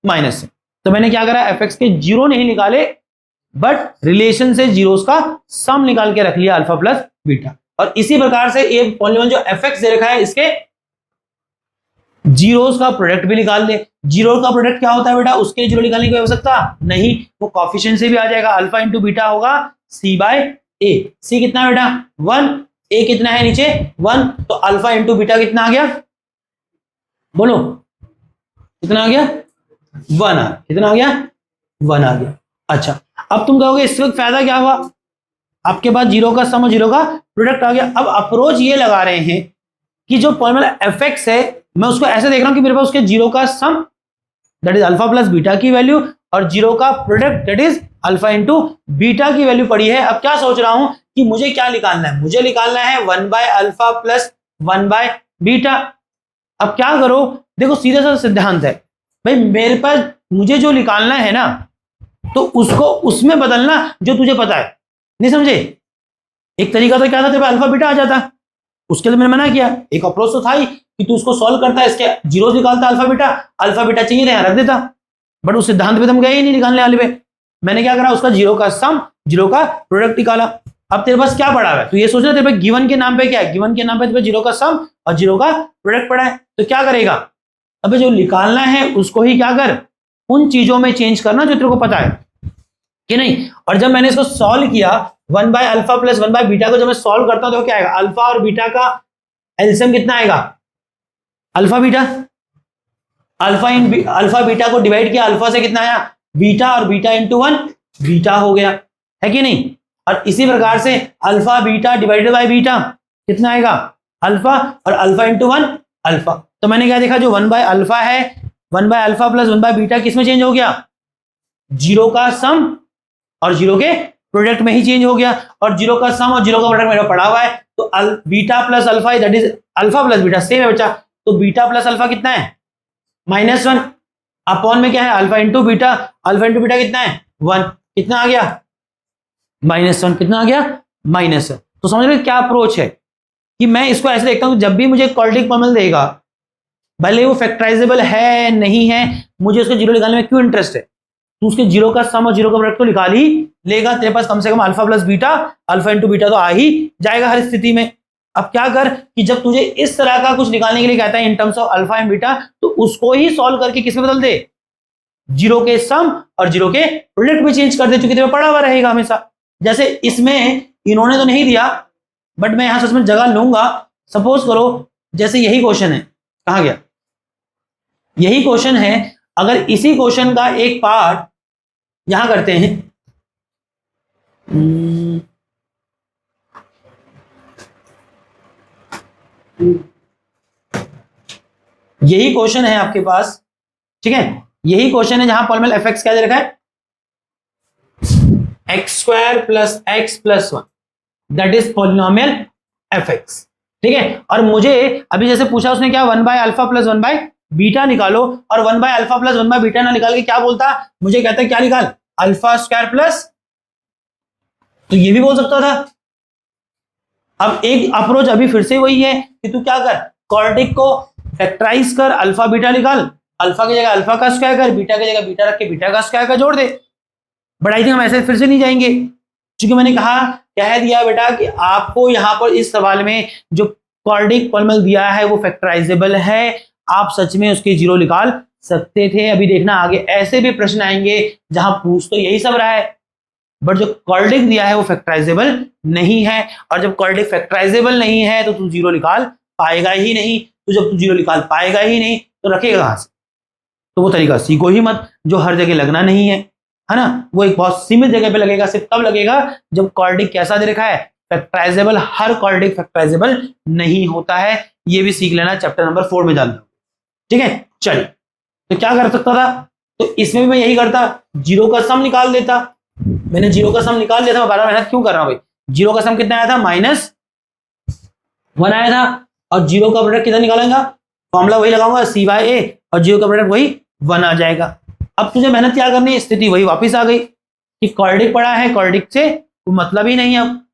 माइनस। तो मैंने क्या करा, fx के जीरो नहीं निकाले बट रिलेशन से जीरोस का सम निकाल के रख लिया अल्फा प्लस बीटा। और इसी प्रकार से ये पॉलिनोमियल जो fx दे रखा है इसके जीरोस का प्रोडक्ट भी निकाल दे। जीरो का प्रोडक्ट क्या होता है बेटा, उसके जीरो निकालने की आवश्यकता नहीं, वो कोएफिशिएंट से भी आ जाएगा, अल्फा इंटू बीटा होगा c बाय ए। सी कितना बेटा 1, ए कितना है नीचे 1, तो अल्फा इंटू बीटा कितना आ गया, बोलो कितना आ गया 1 आ, कितना आ गया 1 आ गया। अच्छा, अब तुम कहोगे इस वक्त फायदा क्या हुआ, आपके पास जीरो का सम और जीरो का प्रोडक्ट आ गया। अब अप्रोच ये लगा रहे हैं कि जो पॉलिनोमियल fx है मैं उसको ऐसे देख रहा हूं कि मेरे पास उसके जीरो का sum that is alpha plus beta की वैल्यू और जीरो का product that is alpha into beta की वैल्यू पड़ी है। अब क्या सोच रहा हूं कि मुझे क्या निकालना है, मुझे निकालना है 1 by alpha plus 1 by beta. अब क्या करो, देखो सीधा सा सिद्धांत है भाई, मेरे पास मुझे जो निकालना है ना तो उसको उसमें बदलना जो तुझे पता है, नहीं समझे। एक तरीका तो क्या था, तेरे पास अल्फा बीटा आ जाता, उसके लिए मैंने मना किया। एक अप्रोच तो था ही कि तू उसको सॉल्व करता है, इसके जीरो निकालता अल्फा बीटा चाहिए था रख देता, बट उस सिद्धांत पे तुम गए ही नहीं निकालने वाले पे। मैंने क्या करा, उसका जीरो का सम जीरो का प्रोडक्ट निकाला। अब तेरे पास क्या पड़ा हुआ है, तो ये सोचना तेरे पास गिवन के नाम पे क्या है, गिवन के नाम पे तेरे पास जीरो का सम और जीरो का प्रोडक्ट पड़ा है, तो क्या करेगा, अब जो निकालना है उसको ही क्या कर, उन चीजों में चेंज करना जो तेरे को पता है कि नहीं। और जब मैंने इसको सॉल्व किया 1 by alpha plus 1 by beta को जब मैं सॉल्व करता हूं तो क्या आएगा, अल्फा और बीटा का एलसीएम कितना आएगा, अल्फा बीटा, अल्फा बीटा को डिवाइड किया, अल्फा से कितना आया बीटा, और बीटा इंटू 1 बीटा हो गया, है कि नहीं। और इसी प्रकार से alpha beta divided by beta कितना आएगा अल्फा, और अल्फा इंटू 1 अल्फा। तो मैंने क्या देखा, जो 1 बाय अल्फा है 1 by alpha plus 1 by beta किसमें चेंज हो गया, जीरो का सम और जीरो के प्रोडक्ट में ही चेंज हो गया, और जीरो का सम और जीरो का प्रोडक्ट मेरा पड़ा हुआ है, तो beta plus alpha that is alpha plus beta same है बच्चा। तो बीटा प्लस अल्फा कितना है -1, अपॉन में क्या है alpha into beta, alpha into beta कितना है 1, कितना आ गया -1, कितना आ गया -1। तो समझ रहे क्या अप्रोच है कि मैं इसको ऐसे देखता हूं, जब भी मुझे क्वाड्रेटिक पॉलिनोमियल देगा भले वो फैक्टराइजेबल है नहीं है, मुझे उसके जीरो निकालने में क्यों इंटरेस्ट है, तो उसके जीरो का सम और जीरो का प्रोडक्ट तो निकाल ही लेगा, तेरे पास कम से कम alpha plus beta, alpha into beta तो आ ही जाएगा हर स्थिति में। अब क्या कर कि जब तुझे इस तरह का कुछ निकालने के लिए कहता है in terms of alpha and beta, तो उसको ही सॉल्व करके किसमें बदल दे, जीरो के सम और जीरो के प्रोडक्ट में चेंज कर दे, चूंकि तेरे पड़ा हुआ रहेगा हमेशा। जैसे इसमें इन्होंने तो नहीं दिया बट मैं यहां सच में जगह लूंगा, सपोज करो जैसे यही क्वेश्चन है, कहां गया, यही क्वेश्चन है, अगर इसी क्वेश्चन का एक पार्ट यहां करते हैं, यही क्वेश्चन है आपके पास, ठीक है, यही क्वेश्चन है जहां पॉलिनोमियल एफ एक्स क्या दे रखा है, x square plus x plus one, that is polynomial F x. ठीक है, और मुझे अभी जैसे पूछा उसने क्या, 1 by alpha plus 1 by beta निकालो, और 1 by alpha plus 1 by beta ना निकाल के क्या बोलता, मुझे कहता है क्या निकाल, अल्फा स्क्वायर प्लस, तो ये भी बोल सकता था। अब एक अप्रोच अभी फिर से वही है कि तू क्या कर, क्वाड्रेटिक को फैक्टराइज कर, अल्फा बीटा निकाल, अल्फा की जगह अल्फा का स्क्वायर कर, बीटा की जगह बीटा रख के बीटा का स्क्वायर का जोड़ दे। बट आई थिंक हम ऐसे फिर से नहीं जाएंगे, क्योंकि मैंने कहा कह दिया बेटा कि आपको यहां पर इस सवाल में जो क्वाड्रेटिक पॉलिनोमियल दिया है वो फैक्टराइजेबल है, आप सच में उसके जीरो निकाल सकते थे। अभी देखना आगे ऐसे भी प्रश्न आएंगे जहां पूछ तो यही सब रहा है, बट जो क्वाड्रेटिक दिया है वो फैक्टराइजेबल नहीं है, और जब क्वाड्रेटिक फैक्टराइजेबल नहीं है तो तू जीरो निकाल पाएगा ही नहीं। तो जब तू जीरो निकाल पाएगा ही नहीं तो रखेगा कहां से, तो वो तरीका सीखो ही मत जो हर जगह लगना नहीं है ना, वो एक बहुत सीमित जगह पे लगेगा, सिर्फ तब लगेगा जब क्वाड्रेटिक कैसा दे रखा है, फैक्टराइजेबल। हर क्वाड्रेटिक फैक्टराइजेबल नहीं होता है, ये भी सीख लेना, चैप्टर नंबर 4 में जानना। ठीक है, चलिए, तो क्या कर सकता था, तो इसमें भी मैं यही करता, जीरो का सम निकाल देता। मैंने जीरो का सम निकाल दिया था, मैं 12 मेहनत क्यों कर रहा हूं भाई, जीरो का सम कितना आया था, -1 आया था, और जीरो का प्रोडक्ट कितना निकालेगा, फॉर्मूला वही लगाऊंगा सी बाय ए, और जीरो का प्रोडक्ट वही 1 आ जाएगा। अब तुझे मेहनत क्या करनी है, स्थिति वही वापस आ गई कि क्वाड्रेटिक पड़ा है, क्वाड्रेटिक से कोई मतलब ही नहीं है, अब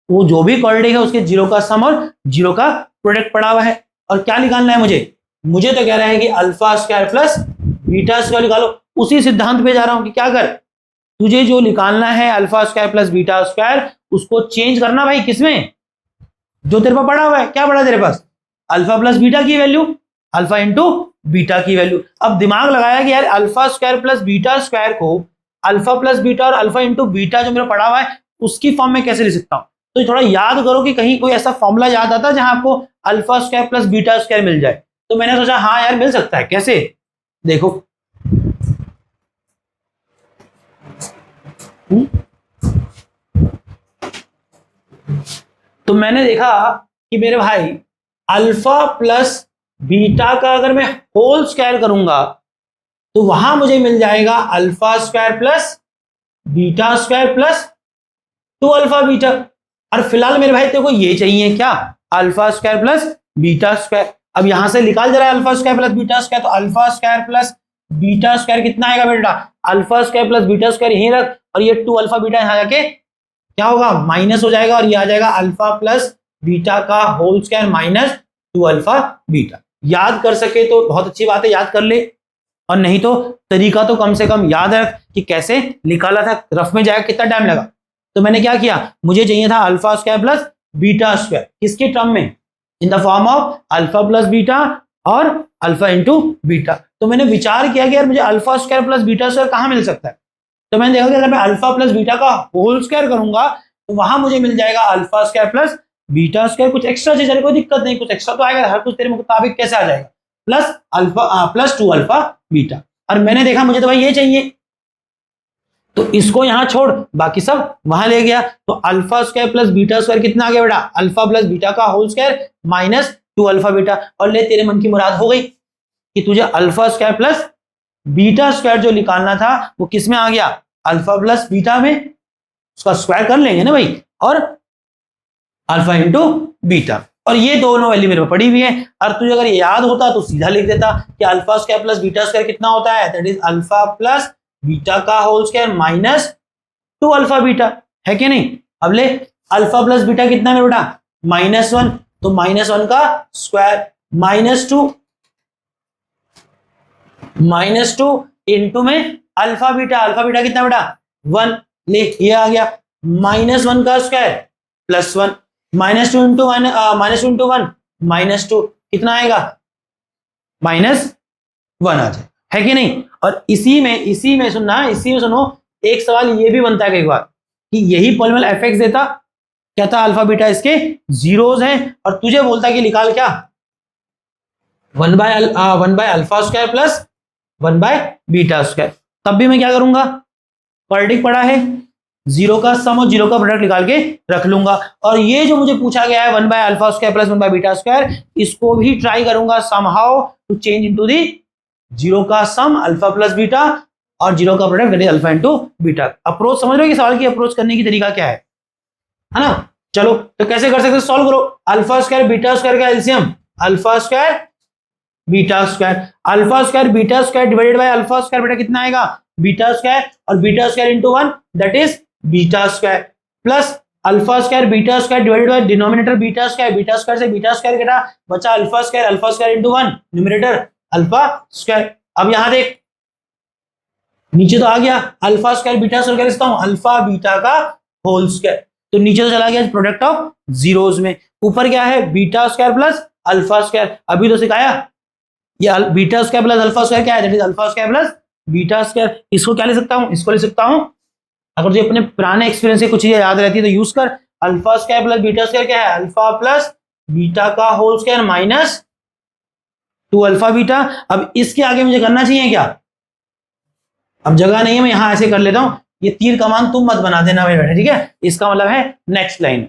वो जो भी क्वाड्रेटिक है उसके जीरो का सम और जीरो का प्रोडक्ट पड़ा हुआ है। और क्या निकालना है मुझे तो कह रहा है कि alpha square plus beta square निकालो। उसी सिद्धांत पे जा रहा हूं कि क्या कर, तुझे जो निकालना है alpha square plus beta square, उसको चेंज करना भाई किसमें, जो तेरे पास पड़ा हुआ है। क्या पड़ा तेरे पास, अल्फा प्लस बीटा की वैल्यू, अल्फा इंटू बीटा की वैल्यू। अब दिमाग लगाया कि यार alpha square plus beta square को अल्फा प्लस बीटा और अल्फा इंटू बीटा जो मेरा पड़ा हुआ है उसकी फॉर्म में कैसे लिख सकता हूं। तो थोड़ा याद करो कि कहीं कोई ऐसा फॉर्मूला याद आता जहां आपको alpha square plus beta square मिल जाए। तो मैंने सोचा हाँ यार मिल सकता है, कैसे, देखो तो मैंने देखा कि मेरे भाई अल्फा प्लस बीटा का अगर मैं होल स्क्वायर करूंगा तो वहां मुझे मिल जाएगा alpha square plus beta square plus 2 alpha beta. और फिलहाल मेरे भाई तेरे को ये चाहिए क्या, alpha square plus beta square. अब यहां से निकाल जरा alpha square plus beta square, तो alpha square plus beta square कितना आएगा बेटा, alpha square plus beta square यहीं रख, और ये 2 अल्फा बीटा यहां जाके क्या होगा, माइनस हो जाएगा, और ये आ जाएगा अल्फा प्लस बीटा का whole square minus 2 alpha beta. याद कर सके तो बहुत अच्छी बात है, याद कर ले, और नहीं तो तरीका तो कम से कम याद रख कि कैसे निकाला था, रफ में जाएगा कितना टाइम लगा। तो मैंने क्या किया, मुझे चाहिए था alpha square plus beta square, किसके टर्म में, in the form of alpha plus beta और अल्फा इंटू बीटा। तो मैंने विचार किया कि यार मुझे alpha square plus beta square कहां मिल सकता है। तो मैंने देखा कि अगर मैं अल्फा प्लस बीटा का होल स्क्वायर करूंगा तो वहां मुझे मिल जाएगा alpha square plus beta square, कुछ एक्स्ट्रा चीज, कोई दिक्कत नहीं, कुछ एक्स्ट्रा तो आएगा, हर कुछ तेरे मुताबिक कैसे आ जाएगा, plus alpha plus 2 alpha beta. और मैंने देखा मुझे तो भाई ये चाहिए, तो इसको यहां छोड़ बाकी सब वहां ले गया। तो alpha square plus beta square कितना आ गया बेटा, अल्फा प्लस बीटा का whole square minus 2 alpha beta. और ले तेरे मन की मुराद हो गई कि तुझे alpha square plus beta square जो निकालना था वो किस में आ गया, अल्फा प्लस बीटा में, उसका स्क्वायर कर लेंगे ना भाई, और अल्फा इंटू बीटा। और ये दोनों वैल्यू मेरे को पड़ी हुई है, और तुझे अगर याद होता तो सीधा लिख देता कि alpha square plus beta square कितना होता है, that is alpha plus beta का whole square minus 2 alpha beta, है कि नहीं। अब ले अल्फा प्लस बीटा कितना है बेटा, -1, तो -1 का स्क्वायर माइनस टू इंटू में अल्फा बीटा कितना बेटा 1, ले ये आ गया, -1 का स्क्वायर प्लस 1, -2 इंटू -1 -2 कितना आएगा, -1 आ जाए, है कि नहीं। और इसी में सुनो, एक सवाल ये भी बनता है कई बार कि यही पॉलिनोमियल एफ एक्स देता, कहता अल्फा बीटा इसके जीरोज हैं, और तुझे बोलता कि निकाल क्या 1 by alpha square plus 1 by beta square. तब भी मैं क्या करूंगा, क्वाड्रेटिक पड़ा है, जीरो का सम और जीरो का प्रोडक्ट निकाल के रख लूंगा। और ये जो मुझे पूछा गया है 1 by alpha square plus 1 by beta square, इसको भी ट्राई करूंगा somehow to change into the zero का सम अल्फा प्लस बीटा और जीरो का product that is alpha into beta. Approach समझ रहे हो कि सवाल की अप्रोच करने की तरीका क्या है ना। चलो तो कैसे कर सकते हैं, सॉल्व करो। अल्फा स्क्वायर बीटा स्क्वायर का LCM alpha square beta square, alpha square beta square divided by alpha square बेटा कितना आएगा बीटा स्क्वायर, और beta square into 1 that is beta square, plus alpha square beta square divided by denominator beta square से beta square कटा बचा alpha square into 1 numerator alpha square. अब यहां देख नीचे तो आ गया अल्फा स्क्वायर बीटा स्क्वायर, लिखता हूं अल्फा बीटा का होल स्क्वायर, तो नीचे तो चला गया प्रोडक्ट ऑफ जीरोस में। ऊपर क्या है beta square plus alpha square, अभी तो सिखाया ये beta square plus alpha square क्या है that is alpha square plus beta square. इसको क्या लिख सकता हूं, इसको लिख सकता हूं, अगर जो अपने पुराने एक्सपीरियंस से कुछ चीजें याद रहती है तो यूज कर। Alpha square plus beta square क्या है अल्फा प्लस बीटा का whole square minus 2 alpha beta. अब इसके आगे मुझे करना चाहिए क्या, अब जगह नहीं है मैं यहां ऐसे कर लेता हूं, ये तीर कमान तुम मत बना देना मेरे बेटे, ठीक है। इसका मतलब है नेक्स्ट लाइन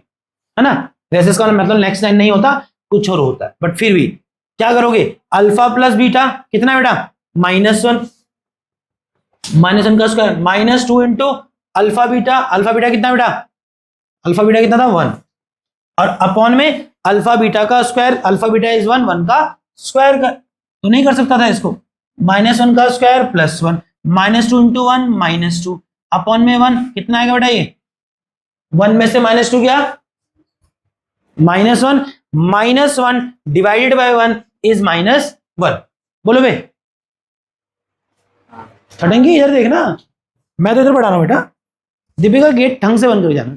है ना, वैसे इसका मतलब नेक्स्ट लाइन नहीं होता कुछ और होता है, बट फिर भी क्या करोगे अल्फा प्लस बीटा कितना बेटा -1 का square minus 2 into alpha beta कितना बेटा अल्फा बीटा कितना था 1, और अपॉन में अल्फा बीटा का स्क्वायर अल्फा बीटा इज 1 का स्क्वायर का, तो नहीं कर सकता था इसको -1 का स्क्वायर प्लस 1 -2 इंटू 1 -2 अपॉन में 1 कितना आएगा बेटा ये 1 में से -2 क्या -1 डिवाइडेड बाय 1 इज -1। बोलो बे फटेंगे इधर देखना, मैं तो इधर पढ़ा रहा हूं बेटा। दीपिका गेट ढंग से बंद कर जाना,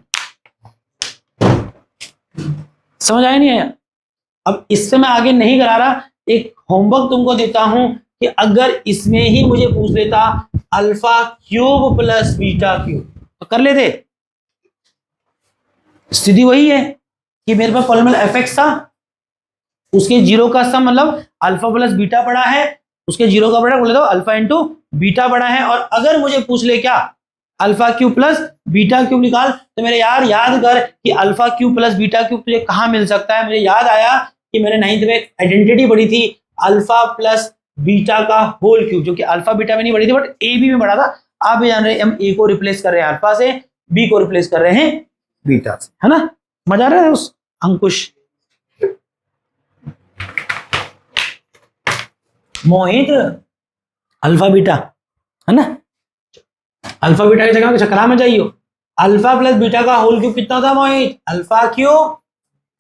समझ आया नहीं आया। अब इससे मैं आगे नहीं करा रहा, एक होमवर्क तुमको देता हूं कि अगर इसमें ही मुझे पूछ लेता alpha cube plus beta cube तो कर लेते। स्थिति वही है कि मेरे पास पॉलिनोमियल एफ(x) था, उसके जीरो का सम मतलब अल्फा प्लस बीटा पड़ा है, उसके जीरो का प्रोडक्ट बोले तो अल्फा इंटू बीटा पड़ा है, और अगर मुझे पूछ ले क्या alpha cube plus beta cube निकाल, तो मेरे यार याद कर कि alpha cube plus beta cube तुझे कहां मिल सकता है। मुझे याद आया कि मैंने 9th में आइडेंटिटी पढ़ी थी अल्फा प्लस बीटा का होल क्यूब, जो कि अल्फा बीटा में नहीं पढ़ी थी बट ए बी में पढ़ा था। आप भी जान रहे हैं हम ए को रिप्लेस कर रहे हैं अल्फा से, बी को रिप्लेस कर रहे हैं बीटा से, है ना। मजा आ रहा है उस अंकुश मोहित अल्फा बीटा है ना, अल्फा बीटा की जगह चक्रा में जाइयो। अल्फा प्लस बीटा का होल क्यूब कितना था Mohit alpha cube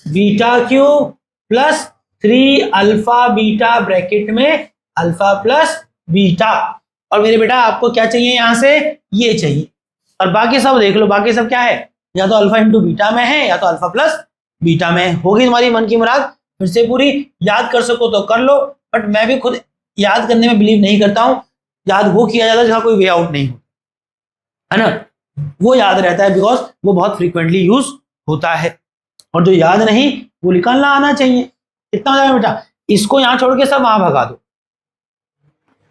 beta cube plus 3 alpha beta bracket में अल्फा प्लस बीटा, और मेरे बेटा आपको क्या चाहिए यहां से ये चाहिए, और बाकी सब देख लो बाकी सब क्या है या तो अल्फा इंटू बीटा में है या तो अल्फा प्लस बीटा में। होगी तुम्हारी मन की मुराद, फिर से पूरी याद कर सको तो कर लो, बट मैं भी खुद याद करने में बिलीव नहीं करता हूं। याद वो किया जाता है जहां कोई वे आउट नहीं हो, है ना, वो याद रहता है बिकॉज वो बहुत फ्रीक्वेंटली यूज होता है, और जो याद नहीं वो निकालना आना चाहिए। कितना हो जाएगा बेटा, इसको यहां छोड़ के सब वहां भगा दो।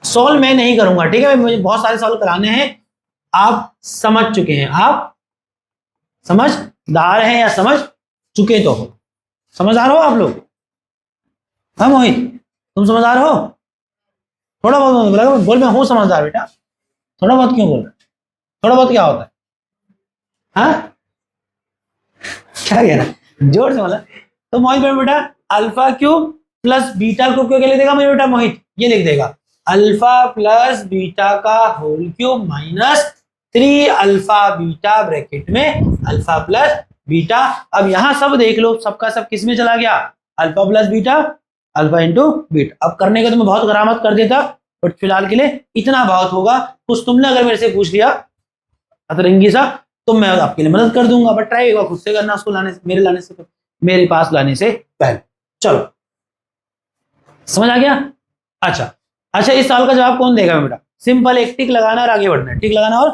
सॉल्व मैं नहीं करूंगा, ठीक है, मुझे बहुत सारे सॉल्व कराने हैं। आप समझ चुके हैं, आप समझदार हैं या समझ चुके तो हो, समझदार हो आप लोग। हाँ मोहित तुम समझदार हो, थोड़ा बहुत बोला बोल मैं हूं समझदार बेटा, थोड़ा बहुत क्यों बोल रहे, थोड़ा बहुत क्या होता है हाँ क्या कह रहा जोर से बोला। तो मोहित बेटा alpha cube plus beta cube क्या लिख देगा मेरे बेटा मोहित, ये लिख देगा अल्फा प्लस बीटा का whole cube minus 3 alpha beta bracket में अल्फा प्लस बीटा। अब यहां सब देख लो, सबका सब किस में चला गया alpha plus beta alpha into beta. अब करने का तो मैं बहुत करामत कर देता, बट फिलहाल के लिए इतना बहुत होगा। कुछ तुमने अगर मेरे से पूछ लिया अतरंगी सा तो मैं आपके लिए मदद कर दूंगा, बट ट्राई खुद से करना, उसको लाने से मेरे पास लाने से पहले। चलो समझ आ गया। अच्छा इस साल का जवाब कौन देगा बेटा, सिंपल एक टिक लगाना और आगे बढ़ना है, टिक लगाना और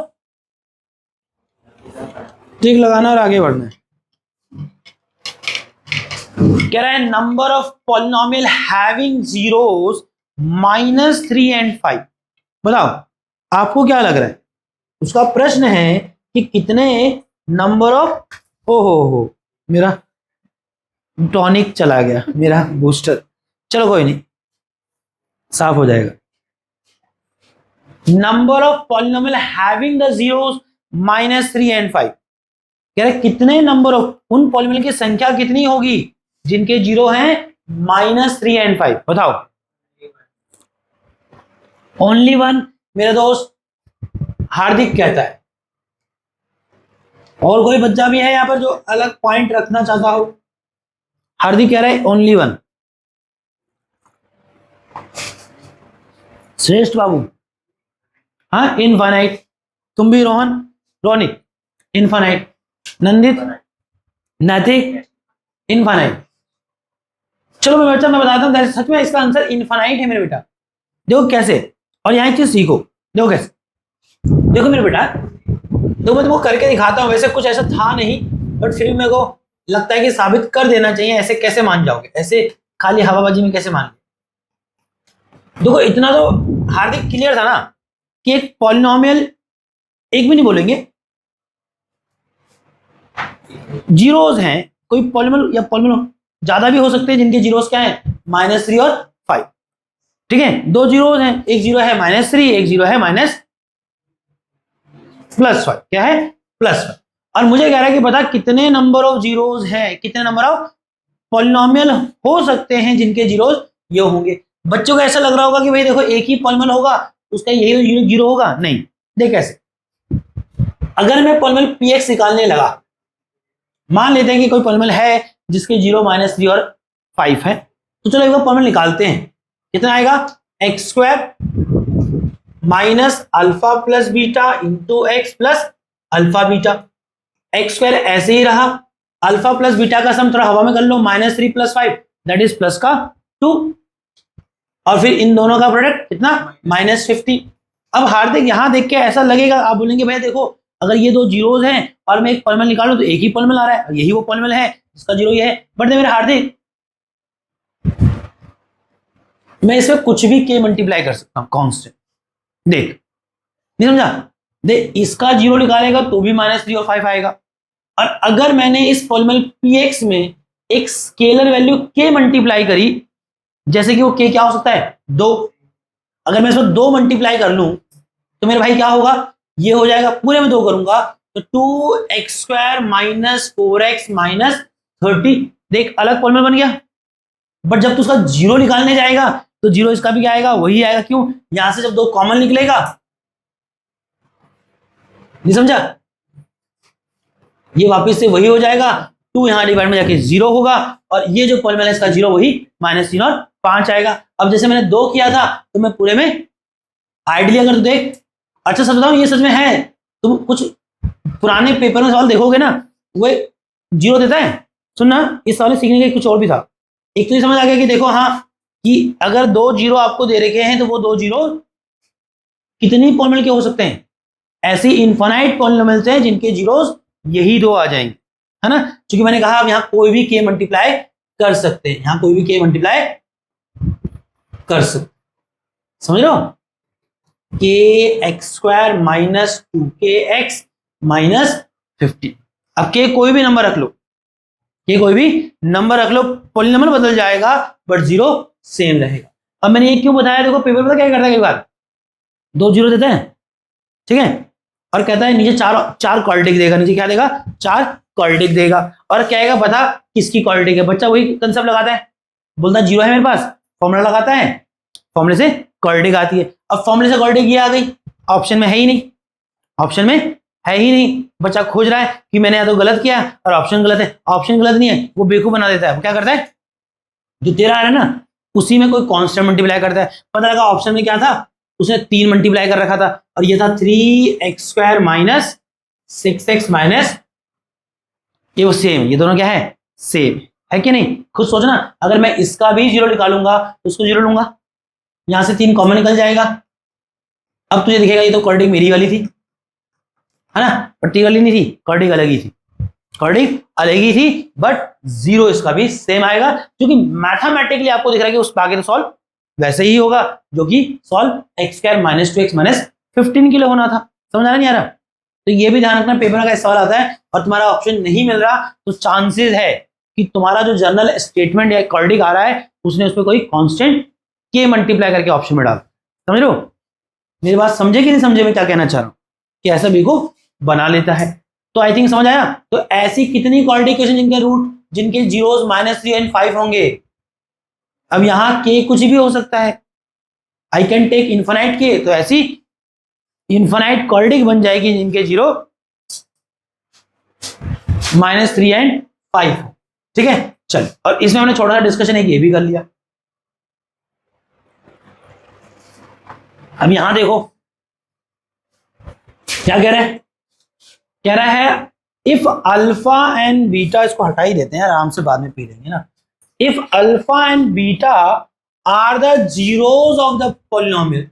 आगे बढ़ना है। कह रहा है number of polynomial having zeros -3 and 5। बताओ आपको क्या लग रहा है, उसका प्रश्न है कि कितने नंबर ऑफ हो मेरा टॉनिक चला गया, मेरा बूस्टर, चलो कोई नहीं साफ हो जाएगा। Number of polynomial having the zeros -3 and 5। कह रहे कितने नंबर ऑफ उन पॉलिनोमियल की संख्या कितनी होगी जिनके जीरो हैं -3 and 5, बताओ। ओनली वन, मेरा दोस्त हार्दिक कहता है। और कोई बच्चा भी है यहां पर जो अलग पॉइंट रखना चाहता हो? हार्दिक कह रहा है ओनली वन। श्रेष्ठ बाबू, हाँ इनफाइनाइट। तुम भी रोहन, रोनिक इनफाइनाइट। नंदित, नैतिक इनफाइनाइट। चलो मैं बच्चा मैं बताता हूँ, सच में इसका आंसर इनफाइनाइट है मेरे बेटा। देखो कैसे, और यहाँ एक चीज सीखो। देखो कैसे, देखो मेरे बेटा, तो मैं तुमको करके दिखाता हूँ। वैसे कुछ ऐसा था नहीं, बट फिर मेरे को लगता है कि साबित कर देना चाहिए। ऐसे कैसे मान जाओगे, ऐसे खाली हवाबाजी में कैसे मान लो? देखो इतना तो हार्दिक क्लियर था ना कि एक पॉलिनोमियल, एक भी नहीं बोलेंगे, जीरोस हैं। कोई पॉलिनोमियल या पॉलिनोमियल ज्यादा भी हो सकते हैं जिनके जीरोस क्या है -3 और 5। ठीक है, दो जीरोस हैं, एक जीरो है -3, एक जीरो है +5। क्या है? +5। और मुझे कह रहा है कि बता कितने नंबर ऑफ जीरोस हैं, कितने नंबर ऑफ पॉलिनोमियल हो सकते हैं जिनके जीरोस ये होंगे। बच्चों को ऐसा लग रहा होगा कि भाई देखो एक ही पॉलिनोमियल होगा उसका यही जीरो होगा। नहीं, देख कैसे, अगर मैं पॉलिनोमियल px निकालने लगा, मान लेते हैं कि कोई पॉलिनोमियल है जिसके जीरो -3 और 5 है, तो चलो एक बार पॉलिनोमियल निकालते हैं। कितना आएगा? x² minus alpha plus beta into X plus alpha beta. x² ऐसे ही रहा, अल्फा प्लस बीटा का सम थोड़ा हवा में कर लो, -3 + 5 दैट इज प्लस का 2, और फिर इन दोनों का प्रोडक्ट कितना -50। अब हार्दिक यहां देख के ऐसा लगेगा, आप बोलेंगे भैया देखो अगर ये दो जीरोस हैं और मैं एक पॉलिनोमियल निकालूं तो एक ही पॉलिनोमियल आ रहा है, और यही वो पॉलिनोमियल है जिसका जीरो ये है। बट मेरे हार्दिक, मैं इसमें कुछ भी k मल्टीप्लाई कर सकता हूं कांस्टेंट। देख, नहीं समझा? देख, इसका जीरो निकालेगा तो भी -3 और 5 आएगा। और अगर मैंने इस पॉलिनोमियल px में एक स्केलर वैल्यू k मल्टीप्लाई करी, जैसे कि वो k क्या हो सकता है 2, अगर मैं इसमें 2 मल्टीप्लाई कर लूं तो मेरे भाई क्या होगा, ये हो जाएगा। पूरे में 2 करूंगा तो 2x² माइनस 4x माइनस 30। देख अलग पॉलिनोमियल बन गया। बट जब तू उसका जीरो निकालने जाएगा तो जीरो इसका भी क्या आएगा, वही आएगा। क्यों? यहां से जब 2 कॉमन निकलेगा, नहीं समझा? ये वापस से वही हो जाएगा, 2 यहां डिवाइड में जाके 0 होगा, और ये जो पॉलिनोमियल है इसका जीरो वही -3 और 5 आएगा। अब जैसे मैंने 2 किया था तो मैं पूरे में आइडियली अगर तू देख, अच्छा सच बताऊं ये सच में है, तुम कुछ पुराने पेपर में सवाल देखोगे ना वो जीरो देता है। सुनना, इस सवाल सीखने का कुछ और भी था। एक तो ये समझ आ गया कि देखो हाँ कि अगर 2 जीरो आपको दे रखे हैं तो वो 2 जीरो कितनी पॉलिनोमियल के हो सकते हैं, ऐसी इनफाइनाइट पॉलिनोमियल्स हैं जिनके जीरोस यही 2 आ जाएंगे, है ना? क्योंकि मैंने कहा अब यहां कोई भी k मल्टीप्लाई कर सकते हैं, यहां कोई भी k मल्टीप्लाई कर सकते, समझ लो? kx² minus 2kx minus 50। अब k कोई भी नंबर रख लो, k कोई भी नंबर रख लो, पॉलिनोमियल बदल जाएगा बट जीरो सेम रहेगा। अब मैंने ये क्यों बताया, देखो पेपर पता क्या करता है, कई बार 2 जीरो देते हैं, ठीक है, और कहता है नीचे चार क्वाड्रेटिक देगा, नीचे क्या देगा 4 क्वाड्रेटिक देगा, और कहेगा बता किसकी क्वाड्रेटिक है। बच्चा वही कंसेप्ट लगाता है, बोलता जीरो है मेरे पास, फॉर्मूला लगाता है, फॉर्मूले से क्वाड्रेटिक आती है। अब फॉर्मूले से क्वाड्रेटिक ये आ गई, ऑप्शन में है ही नहीं, ऑप्शन में है ही नहीं। बच्चा खोज रहा है कि मैंने या तो गलत किया और ऑप्शन गलत है, ऑप्शन गलत नहीं है, वो बेवकूफ बना देता है। वो क्या करता है, जो तेरा आ रहा है ना उसी में कोई कांस्टेंट मल्टीप्लाई करता है। पता लगा ऑप्शन में क्या था, उसने 3 मल्टीप्लाई कर रखा था, और ये था 3x² माइनस 6x माइनस, ये वो सेम, ये दोनों क्या है सेम है कि नहीं? खुद सोचना, अगर मैं इसका भी जीरो निकालूंगा तो उसको जीरो लूंगा, यहां से 3 कॉमन निकल जाएगा। अब तुझे दिखेगा ये तो क्वाड्रेटिक मेरी वाली थी, है ना, पट्टी वाली नहीं थी, क्वाड्रेटिक अलग ही थी, क्वाड्रेटिक अलग ही थी, बट जीरो इसका भी सेम आएगा, क्योंकि मैथमेटिकली आपको दिख रहा है कि उस आगे तो सॉल्व वैसे ही होगा जो कि solve x² minus 2x minus 15 के लिए होना था। समझ आ रहा नहीं आ रहा? तो ये भी ध्यान रखना, पेपर का सवाल आता है और तुम्हारा ऑप्शन नहीं मिल रहा तो चांसेस है कि तुम्हारा जो जर्नल स्टेटमेंट या क्वाड्रेटिक आ रहा है उसने उस पर कोई कांस्टेंट k मल्टीप्लाई करके ऑप्शन में डाल, समझ लो? मेरी बात समझे कि नहीं समझे मैं क्या कहना चाह रहा हूं कि ऐसा बी को बना लेता है। तो आई थिंक समझ आया। तो ऐसी कितनी क्वाड्रेटिक इक्वेशन जिनके रूट जिनके जीरोस -3 एंड 5 होंगे। अब यहां के कुछ भी हो सकता है, आई कैन टेक इन्फिनाइट के, तो ऐसी इन्फिनाइट क्वाड्रेटिक बन जाएगी जिनके जीरो -3 एंड 5। ठीक है चल, और इसमें हमने छोटा सा डिस्कशन एक ये भी कर लिया। अब यहां देखो क्या कह रहा है, कह रहा है इफ अल्फा एंड बीटा, इसको हटा ही देते हैं आराम से, बाद में पी लेंगे ना। If alpha and beta are the zeros of the polynomial,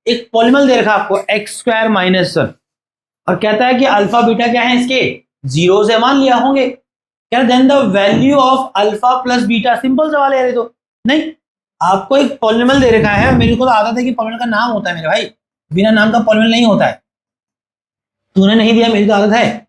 एक पॉलिनोमियल दे रखा आपको x² - 1 और कहता है कि अल्फा बीटा क्या है इसके जीरोस है, मान लिया होंगे। क्या then the value of alpha plus beta, simple सवाल है। तो नहीं, आपको एक पॉलिनोमियल दे रखा है, मेरे को तो आदत है कि पॉलिनोमियल का नाम होता है मेरे भाई, बिना नाम का पॉलिनोमियल नहीं होता है। तूने नहीं दिया, मेरी तो आदत है।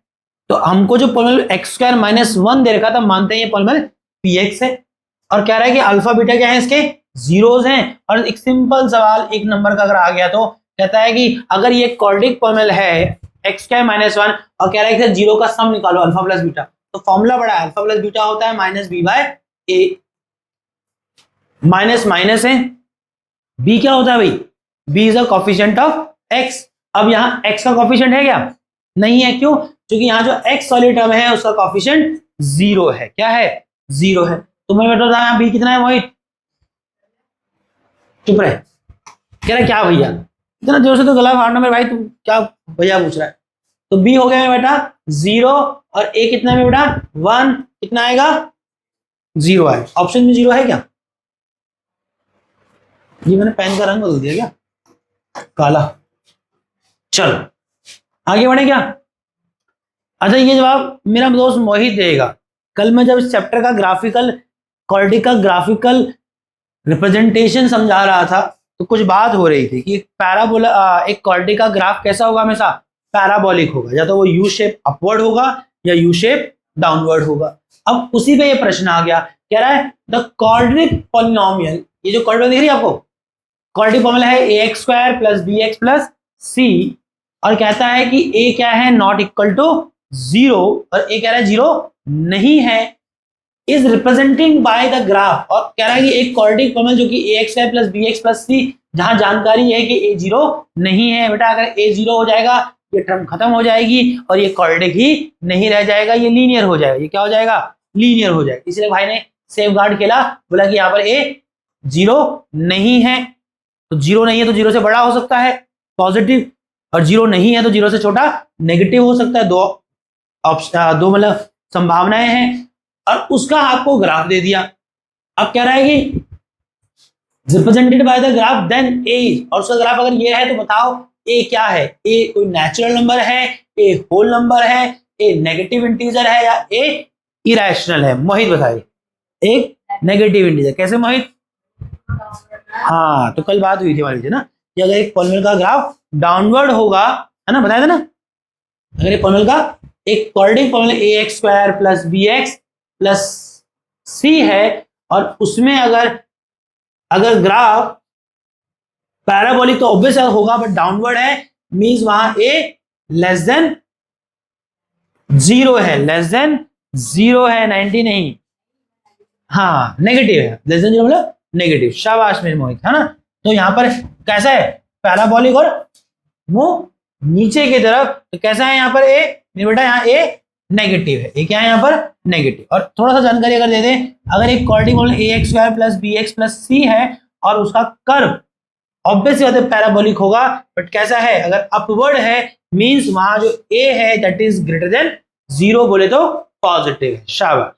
तो हमको जो पॉलिनोमियल x² - 1 दे रखा था, मानते हैं ये पॉलिनोमियल px है, और कह रहा है कि अल्फा बीटा क्या है इसके जीरोस हैं। और एक सिंपल सवाल एक नंबर का अगर आ गया तो कहता है कि अगर ये क्वाड्रेटिक पॉलिनोमियल है x² - 1 और कह रहा है कि जीरो का सम निकालो अल्फा प्लस बीटा, तो फॉर्मूला बड़ा है, अल्फा प्लस बीटा होता है -b/a, माइनस माइनस है, b क्या होता है भाई, b is a coefficient of x। अब यहाँ x का कोफिशिएंट है क्या, नहीं है, क्यों, क्योंकि यहाँ जो x वाली टर्म है उसका कोफिशिएंट 0 है। क्या है, 0 है। तो मैं बता यहाँ b कितना है मोहित, चुप रहे। कह रहा क्या भैया इतना जोर से तो गला फाड़ना मेरे भाई, तू क्या भैया पूछ रहा है। तो b हो गया बेटा 0 और a कितना में बेटा 1, कितना आएगा 0 है। ऑप्शन में 0 है क्या, ये मैंने पेन का रंग बदल दिया क्या, काला। चलो आगे बढ़े क्या। अच्छा ये जवाब मेरा दोस्त मोहित देगा। कल मैं जब इस चैप्टर का ग्राफिकल क्वाड्रेटिक का ग्राफिकल रिप्रेजेंटेशन समझा रहा था तो कुछ बात हो रही थी कि पैराबोला एक क्वाड्रेटिक का ग्राफ कैसा होगा, हमेशा पैराबोलिक होगा, या तो वो यू शेप अपवर्ड होगा या यू शेप डाउनवर्ड होगा। अब उसी पे ये प्रश्न आ गया, कह रहा है द क्वाड्रेटिक पॉलिनोमियल, ये जो क्वाड्रेटिक दिख रही है आपको, क्वाड्रेटिक पॉलिनोमियल है ax² + bx + c, और कहता है कि a क्या है नॉट इक्वल टू 0 और a कह रहा है 0 नहीं है, is representing bye the graph. और कह रहा है कि एक क्वाड्रेटिक पॉलिनोमियल जो कि ax² + bx + c, जहां जानकारी है कि a 0 नहीं है। बेटा अगर a 0 हो जाएगा ये टर्म खत्म हो जाएगी और ये क्वाड्रेटिक ही नहीं रह जाएगा, ये लीनियर हो जाएगा। ये क्या हो जाएगा, लीनियर हो जाएगा। इसलिए भाई ने सेफगार्ड खेला, बोला कि यहाँ पर a 0 नहीं है, तो 0 नहीं है तो 0 से बड़ा हो सकता है पॉजिटिव, और 0 नहीं है तो 0 से छोटा नेगेटिव हो सकता है। दो ऑप्शन, दो मतलब संभावनाएं हैं, और उसका आपको ग्राफ दे दिया। अब कह रहा है कि represented by the graph then A, और उसका ग्राफ अगर ये है तो बताओ ए क्या है, ए कोई नेचुरल नंबर है, ए होल नंबर है, ए नेगेटिव इंटीजर है, या ए इरेशनल है। मोहित बताइए, एक नेगेटिव इंटीजर कैसे मोहित। हाँ तो कल बात हुई थी हमारी ना कि अगर एक पॉलिनोमियल का ग्राफ डाउनवर्ड होगा, है ना, बताया था ना, अगर एक पॉलिनोमियल का एक quadratic polynomial ax² + bx + c है और उसमें अगर ग्राफ पैराबोलिक तो ऑब्वियस होगा, बट डाउनवर्ड है, मींस वहां a लेस देन 0 है, लेस देन 0 है, 90 नहीं, हाँ नेगेटिव है, लेस देन 0 मतलब नेगेटिव। शाबाश मेरे मोहित, है ना। तो यहां पर कैसा है पैराबोलिक और वो नीचे की तरफ, तो कैसा है यहाँ पर ए मेरे बेटा, यहाँ ए नेगेटिव है, ए क्या है यहाँ पर नेगेटिव। और थोड़ा सा जानकारी अगर दे दें, अगर एक quadratic polynomial ax² + bx + c है और उसका कर्व ऑब्वियसली बात है पैराबोलिक होगा, बट कैसा है, अगर अपवर्ड है मींस वहां जो a है दैट इज ग्रेटर देन 0, बोले तो पॉजिटिव है। शाबाश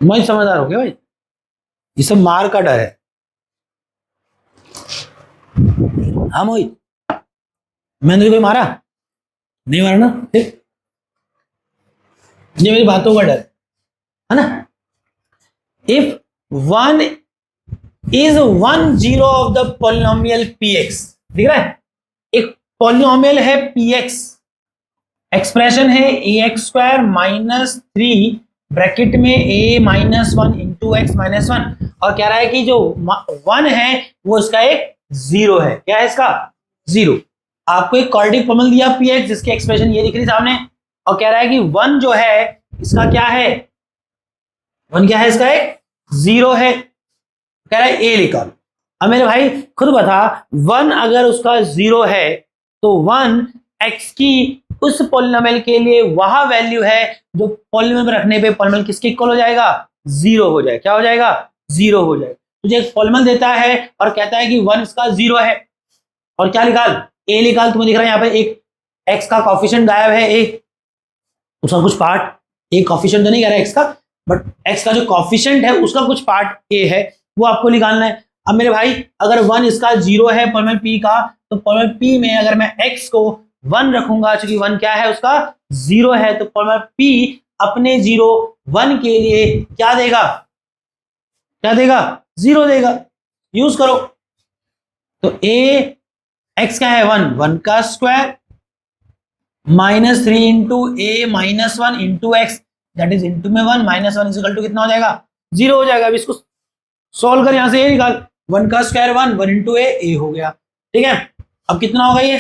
मैं समझदार हो गया भाई, ये सब मार का डर है। हाँ मोहित, मैंने कोई मारा नहीं, मारा ना, फिर ये मेरी बातों का डर है ना। If 1 is 1 0 of the polynomial px, दिख रहा है, एक पॉलिनोमियल है px, एक्सप्रेशन है ax² - 3 ब्रैकेट में a - 1 × x - 1, और कह रहा है कि जो 1 है वो इसका एक जीरो है। क्या है इसका? जीरो। आपको एक क्वाड्रेटिक पॉलिनॉमियल दिया पी एक्स, जिसकी एक्सप्रेशन ये दिख रही सामने, और कह रहा है कि वन जो है इसका क्या है, वन क्या है इसका? एक जीरो है। कह रहा है ए निकाल। अब मेरे भाई खुद बता, वन अगर उसका जीरो है तो वन एक्स की उस पॉलिनोमियल के लिए वह वैल्यू है जो पॉलिनोमियल में रखने पे पॉलिनोमियल किसके इक्वल हो जाएगा? जीरो हो जाएगा। क्या हो जाएगा? जीरो हो जाएगा। तुझे एक पॉलिनोमियल देता है और कहता है कि वन इसका जीरो है, और क्या निकाल? ए निकाल। तुम्हें दिख रहा है यहाँ पे एक एक्स का कॉफिशिएंट गायब है, ए उसका कुछ पार्ट, ए कॉफिशिएंट तो नहीं कह रहा है एक्स का, बट एक्स का जो कॉफिशिएंट है उसका कुछ पार्ट ए है, वो आपको निकालना है। अब मेरे भाई अगर वन इसका जीरो है पॉलिनोमियल पी का, तो पॉलिनोमियल पी में अगर मैं एक्स को वन रखूंगा, क्योंकि वन क्या है उसका? जीरो है, तो पॉलिनोमियल पी अपने जीरो वन के लिए क्या देगा? क्या देगा? जीरो देगा। यूज करो। तो ए एक्स क्या है? वन, वन का square minus three into A minus one into X, that is into में one, minus one is equal to कितना हो जाएगा? जीरो हो जाएगा। अब इसको सॉल्व कर, यहां से ए निकाल। वन का square one, one into A हो गया। ठीक है, अब कितना होगा ये?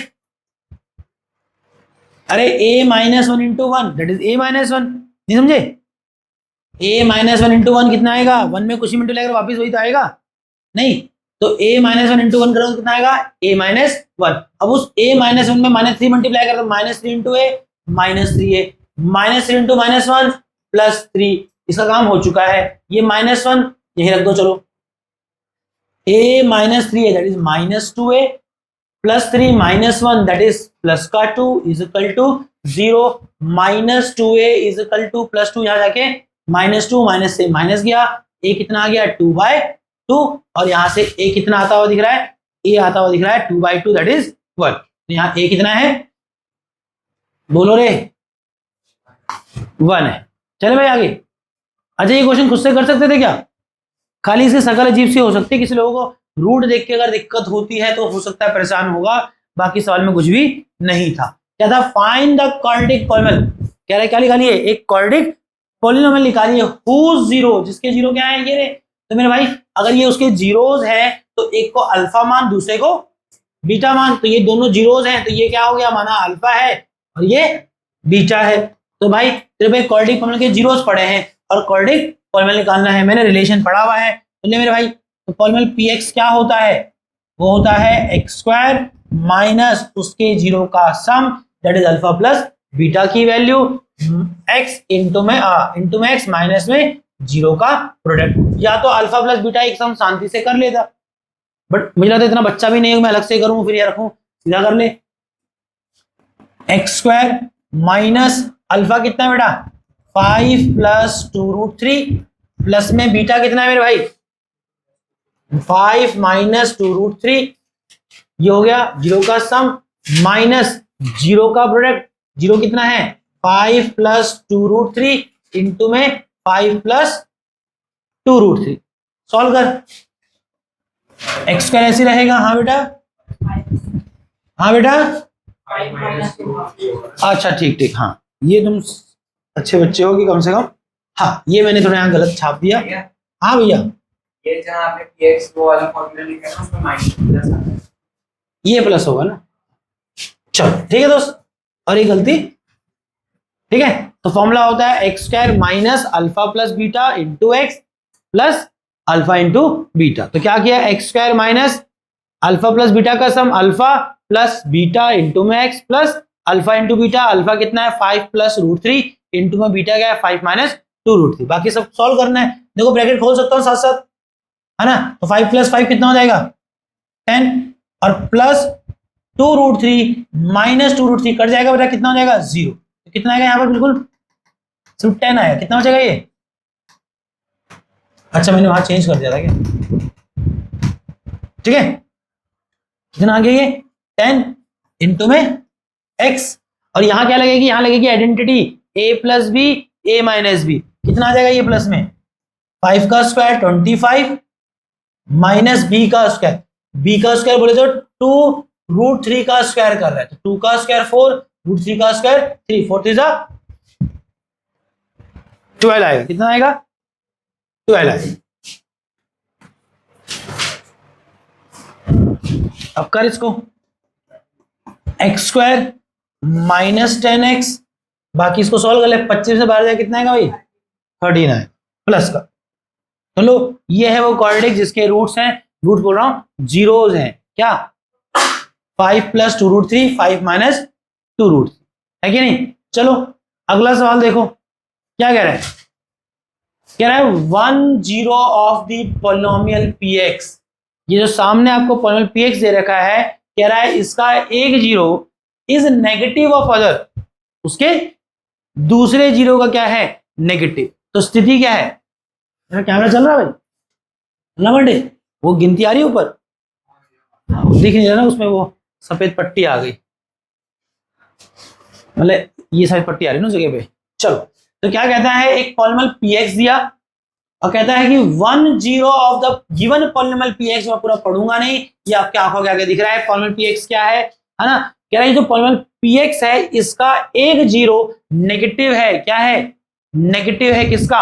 अरे A minus one into one, that is A minus one. नहीं समझे? A minus one into one कितना आएगा? वन में कुछ ही मिनट लगेगा, वापिस वही तो आएगा। नहीं, तो a minus one into one करोगे तो कितना आएगा? A minus one. अब उस ए माइनस वन में माइनस थ्री मल्टीप्लाई कर दो, minus three into A minus three a, minus three into minus one plus three. इसका काम हो चुका है। ये माइनस वन यही रख दो। चलो, a minus three a that is minus two a plus three minus one that is plus का two is equal to zero, minus two a is equal to plus two, यहां जाके minus two minus से minus गया, a कितना आ गया? To by two, और यहां से ए कितना आता हुआ दिख रहा है? ए आता हुआ दिख रहा है two by two that is one. तो यहाँ ए कितना है? बोलो रे, वन है। चले भाई आगे। अच्छा, ये क्वेश्चन खुद से कर सकते थे क्या? खाली इसकी शकल अजीब सी हो सकती है, किसी लोगों को रूट देख के अगर दिक्कत होती है तो हो सकता है परेशान होगा, बाकी सवाल में कुछ भी नहीं था। क्या था? Find the quadratic polynomial. कह रहे क्या निकालिए? एक क्वाड्रेटिक पॉलिनोमियल निकालिए हुज जीरो, जिसके जीरो क्या है? ये रे। तो मेरे भाई अगर ये उसके जीरोज है तो एक को अल्फा मान, दूसरे को बीटा मान, तो ये दोनों जीरोज हैं, तो ये क्या हो गया? माना अल्फा है और ये बीटा है। तो भाई तेरे पे क्वाड्रेटिक पॉलिनोमियल के जीरोज पड़े हैं और क्वाड्रेटिक पॉलिनोमियल निकालना है। मैंने रिलेशन पढ़ा हुआ है, तो ले मेरे भाई, तो पॉलिनोमियल पी एक्स क्या होता है? वो होता है एक्स स्क्वायर माइनस उसके जीरो का sum, that is alpha plus beta की वैल्यू, एक्स इंटू में एक्स माइनस में जीरो का प्रोडक्ट। या तो अल्फा प्लस बीटा एक सम शांति से कर लेता, बट मुझे लगता है इतना बच्चा भी नहीं है मैं अलग से करूं, फिर ये रखूं, सीधा कर ले। एक्स स्क्वायर माइनस अल्फा कितना है बेटा? 5 plus two root three, plus में बीटा कितना है मेरे भाई? 5 माइनस टू रूट थ्री, ये हो गया जीरो का सम माइनस जीरो का प्रोडक्ट। जीरो कितना है? 5 plus two root three into में 5 plus two root three. Solve कर। एक्स स्क्वायर ऐसे रहेगा। हाँ बेटा, हाँ बेटा, अच्छा ठीक ठीक, हाँ ये तुम अच्छे बच्चे हो कि कम से कम, हाँ ये मैंने थोड़ा यहाँ गलत छाप दिया। हाँ भैया, ये जहाँ आपने px वो वाला फॉर्मूला लिखा है उसमें माइनस प्लस आता है, ये प्लस होगा ना। चलो ठीक है दोस्त, और ये गलती ठीक है। तो फॉर्मूला होता है x square minus alpha plus beta into X plus alpha into beta. तो क्या किया? X square minus alpha plus beta का sum alpha plus beta into में x plus alpha into beta. Alpha कितना है? 5 प्लस रूट थ्री इंटू में beta क्या है? 5 माइनस टू रूट थ्री। बाकी सब सॉल्व करना है। देखो ब्रैकेट खोल सकता हूँ साथ साथ, है ना। तो 5 प्लस 5 कितना हो जाएगा? 10, और plus two root three minus two root three cut जाएगा बेटा, कितना हो जाएगा? 0। तो कितना आएगा यहाँ पर? बिल्कुल सिर्फ 10 आएगा। कितना हो जाएगा ये? अच्छा मैंने वहां चेंज कर दिया था क्या? ठीक है, कितना आ गया ये? 10 इंटू में x, और यहां क्या लगेगी? यहां लगेगी identity a plus b a minus b. कितना आ जाएगा ये प्लस में? 5 का स्क्वायर 25 माइनस बी का स्क्वायर। बी का स्क्वायर बोले तो 2 रूट थ्री का स्क्वायर कर रहा है, तो 2 का स्क्वायर 4, रूट थ्री का स्क्वायर 3, 4 3 12 आएगा। कितना आएगा? 12 आएगा। अब कर इसको, एक्स स्क्वायर माइनस 10x, बाकी इसको सॉल्व कर ले, 25 से बाहर जाए कितना आएगा भाई 39 प्लस का। चलो ये है वो क्वाड्रेटिक जिसके रूट्स हैं, रूट बोल रहा हूं जीरोज हैं, क्या 5 + 2√3, 5 - 2√3 है कि नहीं। चलो अगला सवाल देखो क्या कह रहा है, कह रहा है 1 0 ऑफ द पॉलिनोमियल px। ये जो सामने आपको पॉलिनोमियल px दे रखा है, कह रहा है इसका एक zero is negative of other, उसके दूसरे जीरो का क्या है नेगेटिव। तो स्थिति क्या है, कैमरा चल रहा है भाई ना, वो गिनती आ रही है ऊपर, दिख नहीं रहा ना उसमें, वो सफेद पट्टी आ गई, मतलब ये साइड पट्टी आ रही है ना उस जगह पे। चलो तो क्या कहता है, एक पॉलिनोमियल px दिया और कहता है कि 1 0 of the given polynomial px, मैं पूरा पढ़ूंगा नहीं, ये आपके आंखों के आगे दिख रहा है पॉलिनोमियल px क्या है ना। कह रहा है जो पॉलिनोमियल px है इसका एक जीरो नेगेटिव है, क्या है नेगेटिव है किसका,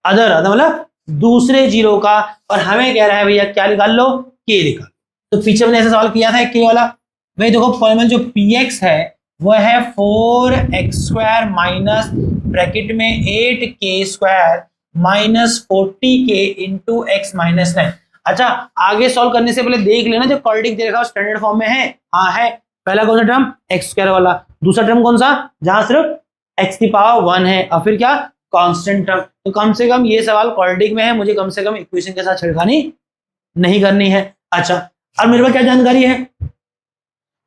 अदर मतलब दूसरे जीरो का, और हमें कह रहा है भैया क्या निकाल लो k निकाल। तो पीछे मैंने ऐसा सवाल किया था k वाला, भाई देखो पॉलिनोमियल जो px है वो है 4x² माइनस ब्रैकेट में 8k² minus 40k into x minus 9। अच्छा आगे सॉल्व करने से पहले देख लेना जो क्वाड्रेटिक दे रखा है स्टैंडर्ड फॉर्म में है, हाँ है। पहला कौन सा टर्म x² वाला, दूसरा टर्म कौन सा जहां सिर्फ x⁻1 है, और फिर क्या कांस्टेंट टर्म। तो कम से कम ये सवाल क्वाड्रेटिक में है, मुझे कम से कम इक्वेशन के साथ छिड़खानी नहीं करनी है। अच्छा अब मेरे पास क्या जानकारी है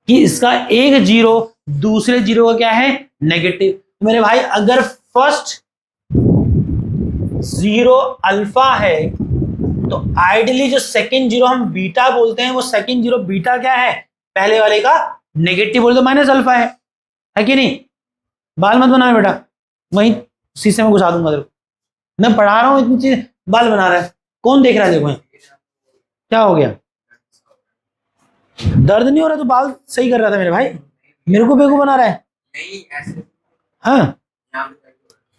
कि इसका एक जीरो दूसरे जीरो का क्या है नेगेटिव। तो मेरे भाई अगर फर्स्ट जीरो अल्फा है तो आइडियली जो सेकंड जीरो हम बीटा बोलते हैं, वो सेकंड जीरो बीटा क्या है पहले वाले का नेगेटिव बोल दो माइनस अल्फा है कि नहीं। बाल मत बनाना बेटा, वहीं शीशे में घुसा दूंगा तेरे को, मैं पढ़ा रहा हूं इतनी चीज बाल बना रहा है, कौन देख रहा है देखो क्या हो गया, दर्द नहीं हो रहा तो बाल सही कर रहा था मेरे भाई, मेरे को बेवकूफ बना रहा है। नहीं ऐसे, हाँ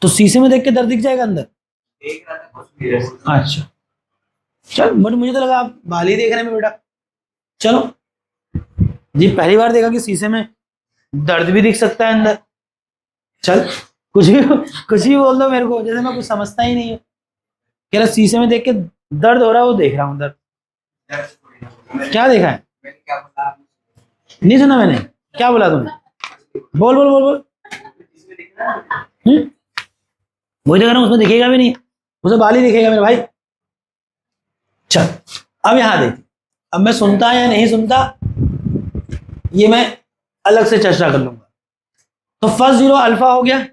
तो शीशे में देख के दर्द दिख जाएगा अंदर, देख रहा था कुछ भी। अच्छा चल, बट मुझे तो लगा आप बाल ही देख रहे हैं बेटा। चलो जी पहली बार देखा कि शीशे में दर्द भी दिख सकता है अंदर। चल कुछ भी बोल दो मेरे को, जैसे मैं कुछ समझता ही नहीं है। कह रहा शीशे में देख के दर्द हो रहा है, वो देख रहा हूँ दर्द। क्या देखा है, मैंने क्या बोला, नहीं सुना मैंने, क्या बोला तुमने, बोल बोल बोल बोल। इसमें दिख रहा है वही देख रहा हूँ, उसमें दिखेगा भी नहीं, उसे बाल ही दिखेगा मेरे भाई। चल अब यहां देख, अब मैं सुनता या नहीं सुनता ये मैं अलग से चर्चा कर लूंगा। तो फर्स्ट जीरो अल्फा हो गया,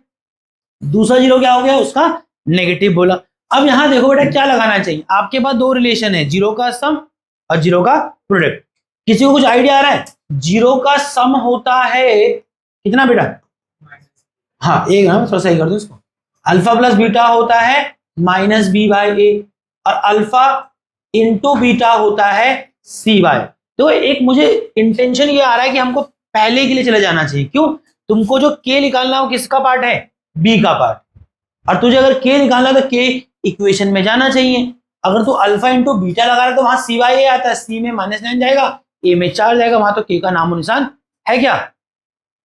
दूसरा जीरो क्या हो गया उसका नेगेटिव बोला। अब यहां देखो बेटा क्या लगाना चाहिए, आपके पास दो रिलेशन है, जीरो का सम और जीरो का प्रोडक्ट। किसी को कुछ आइडिया आ रहा है, जीरो का सम होता है कितना बेटा, हाँ एक ना थोड़ा सही कर दो इसको, अल्फा प्लस बीटा होता है -b/a, और अल्फा इंटू बीटा होता है c/। तो एक मुझे इंटेंशन ये आ रहा है कि हमको पहले के लिए चले जाना चाहिए, क्यों, तुमको जो k निकालना हो किसका पार्ट है b का पार्ट, और तुझे अगर k निकालना तो k इक्वेशन में जाना चाहिए। अगर तू अल्फा इंटू बीटा लगा रहा तो वहां c/a आता है, c में -9 जाएगा, a में 4 जाएगा, वहां तो k का नामो निशान है क्या,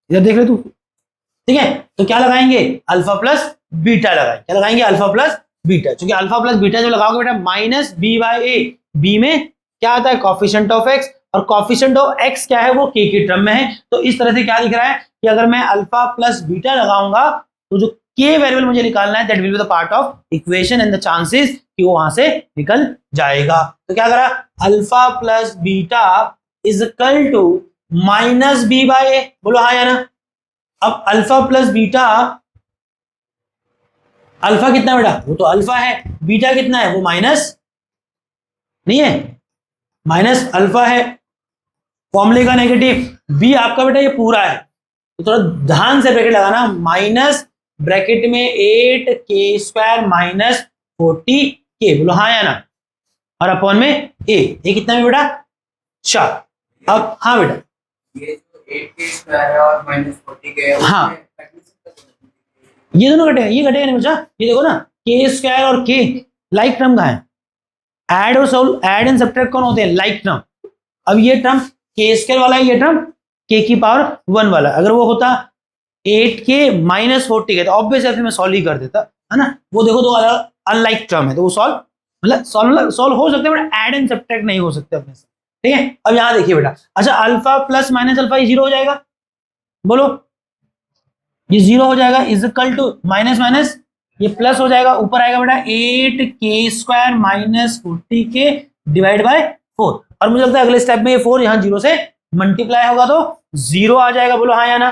इधर देख ले तू, ठीक है। तो क्या लगाएंगे अल्फा प्लस बीटा लगाएंगे, क्या लगाएंगे अल्फा प्लस बीटा, क्योंकि अल्फा प्लस बीटा जो लगाओगे बेटा -b/a, b में क्या आता है कॉफिशिएंट ऑफ x, और कॉफिशिएंट ऑफ x क्या है वो k के टर्म में है। तो इस तरह से क्या दिख रहा है कि अगर मैं अल्फा प्लस बीटा लगाऊंगा तो जो k वेरिएबल मुझे निकालना है that will be the part of equation and the chances कि वो वहां से निकल जाएगा। तो क्या करा, alpha plus beta is equal to -b/a, बोलो हाँ या ना। अब अल्फा प्लस बीटा, अल्फा कितना बेटा वो तो अल्फा है, बीटा कितना है वो माइनस नहीं है, माइनस अल्फा है, फॉर्मूले का नेगेटिव, बी आपका बेटा ये पूरा है, तो थोड़ा ध्यान से ब्रैकेट लगाना, माइनस ब्रैकेट में 8k² माइनस 40k, बोलो हाँ या ना, और अपॉन में ए कितना है बेटा 4। अब हाँ बेटा ये जो 8k² है और -40k है, हाँ ये दोनों घटे, ये घटेगा नहीं बच्चा, ये देखो ना k² और k लाइक टर्म का है, ऐड और सोल, ऐड एंड सब्ट्रैक्ट कौन होते हैं लाइक टर्म, अब ये टर्म के स्क्वायर वाला है, ये टर्म के की पावर 1 वाला। अगर वो होता 8k माइनस 40k तो ऑब्वियसली मैं सॉल्व ही कर देता, है ना। वो देखो दो अलग अनलाइक टर्म है, तो वो सॉल्व सॉल्व हो सकते हैं, बट ऐड एंड सब्ट्रैक्ट नहीं हो सकते अपने से, ठीक है। अब यहाँ देखिए बेटा, अच्छा अल्फा प्लस माइनस अल्फा ये 0 हो जाएगा, बोलो ये 0 हो जाएगा, is equal to minus minus ये प्लस हो जाएगा, ऊपर आएगा बेटा 8k square minus 40k divide by 4। और मुझे लगता है अगले स्टेप में ये 4 यहाँ 0 से मल्टीप्लाई होगा तो 0 आ जाएगा, बोलो हाँ या ना।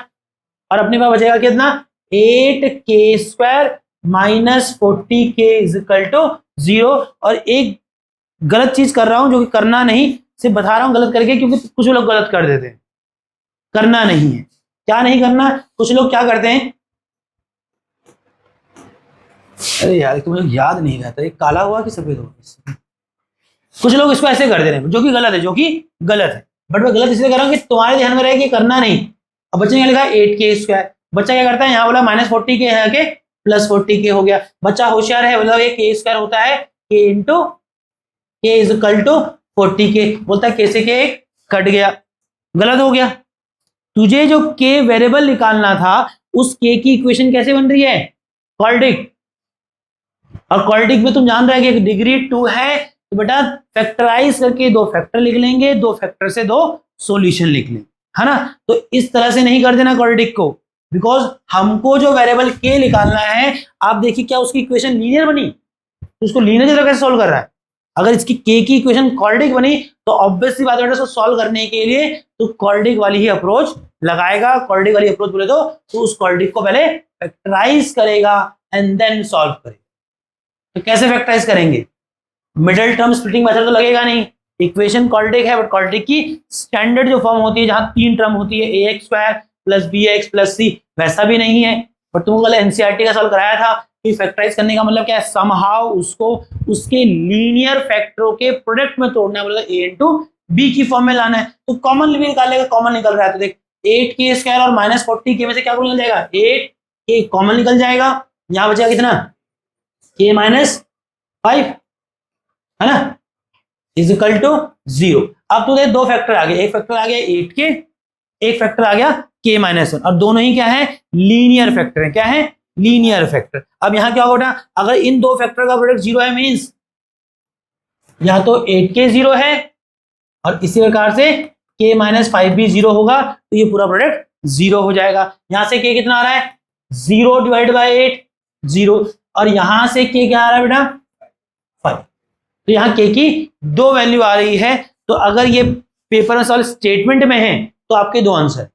और अपने पास बचेगा कितना, 8k square minus 40k is equal to 0। और एक गलत चीज कर रहा हूं जो कि करना नहीं, सिर्फ बता रहा हूं गलत करके, क्योंकि कुछ लोग गलत कर देते हैं, करना नहीं है। क्या नहीं करना, कुछ लोग क्या करते हैं, अरे यार तुम्हें याद नहीं रहता ये काला हुआ कि सफेद हुआ। कुछ लोग इसको ऐसे कर दे रहे हैं जो कि गलत है, जो कि गलत है, बट मैं गलत इसलिए कर रहा हूं कि तुम्हारे ध्यान में रहे कि करना नहीं। अब बच्चे ने लिखा 8k स्क्वायर, बच्चा क्या करता है, यहाँ बोला माइनस 40k यहाँ के प्लस 40k हो गया। बच्चा होशियार है, मतलब ये k स्क्वायर होता है k into k is equal to 40k, बोलता है k से k कट गया, गलत हो गया। तुझे जो k वेरिएबल निकालना था उस k की इक्वेशन कैसे बन रही है, क्वाड्रेटिक। और क्वाड्रेटिक में तुम जान रहे कि डिग्री 2 है, तो बेटा फैक्टराइज करके 2 फैक्टर लिख लेंगे, 2 फैक्टर से 2 सॉल्यूशन लिख लेंगे, है ना। तो इस तरह से नहीं कर देना क्वाड्रेटिक को, बिकॉज हमको जो वेरिएबल k निकालना है, आप देखिए क्या उसकी इक्वेशन लीनियर बनी, तो उसको लीनियर की तरह कैसे सॉल्व कर रहा है। अगर इसकी k की इक्वेशन क्वाड्रेटिक बनी तो ऑब्वियसली बात है, उसको सॉल्व करने के लिए तो क्वाड्रेटिक वाली ही अप्रोच लगाएगा। क्वाड्रेटिक वाली अप्रोच बोले तो उस क्वाड्रेटिक को पहले फैक्टराइज करेगा एंड देन सॉल्व करेगा। तो कैसे फैक्टराइज करेंगे, मिडिल टर्म स्प्लिटिंग मेथड तो लगेगा नहीं, इक्वेशन क्वाड्रेटिक है, बट क्वाड्रेटिक की स्टैंडर्ड जो फॉर्म होती है जहां 3 टर्म होती है, ax square plus bx plus c, वैसा भी नहीं है। बट तुमको कल एनसीईआरटी का सॉल्व कराया था कि फैक्टराइज करने का मतलब क्या है, समहाउ उसको उसके लीनियर फैक्टरों के प्रोडक्ट में तोड़ना है, मतलब a इंटू बी की फॉर्म में लाना है। तो कॉमन भी निकालेगा, कॉमन निकल रहा है तो देख 8k स्क्वायर और माइनस 40k में से क्या निकल जाएगा, 8k कॉमन निकल जाएगा, यहाँ बचेगा कितना k माइनस 5, है ना, इज इक्वल टू 0। अब तो देख 2 फैक्टर आ गए, एक फैक्टर आ गया 8k, एक फैक्टर आ गया k माइनस 1, और दोनों ही क्या है, लीनियर फैक्टर है। क्या है, लीनियर फैक्टर। अब यहां क्या होगा, अगर इन 2 फैक्टर का प्रोडक्ट 0 है, मींस यहां तो 8k 0 है और इसी प्रकार से k माइनस 5 भी 0 होगा, तो ये पूरा प्रोडक्ट 0 हो जाएगा। यहां से k कितना आ रहा है, 0 डिवाइड बाय 8 0, और यहां से k क्या आ रहा है बेटा 5। तो यहाँ k की 2 वैल्यू आ रही है। तो अगर ये पेपर में सवाल स्टेटमेंट में है तो आपके 2 आंसर,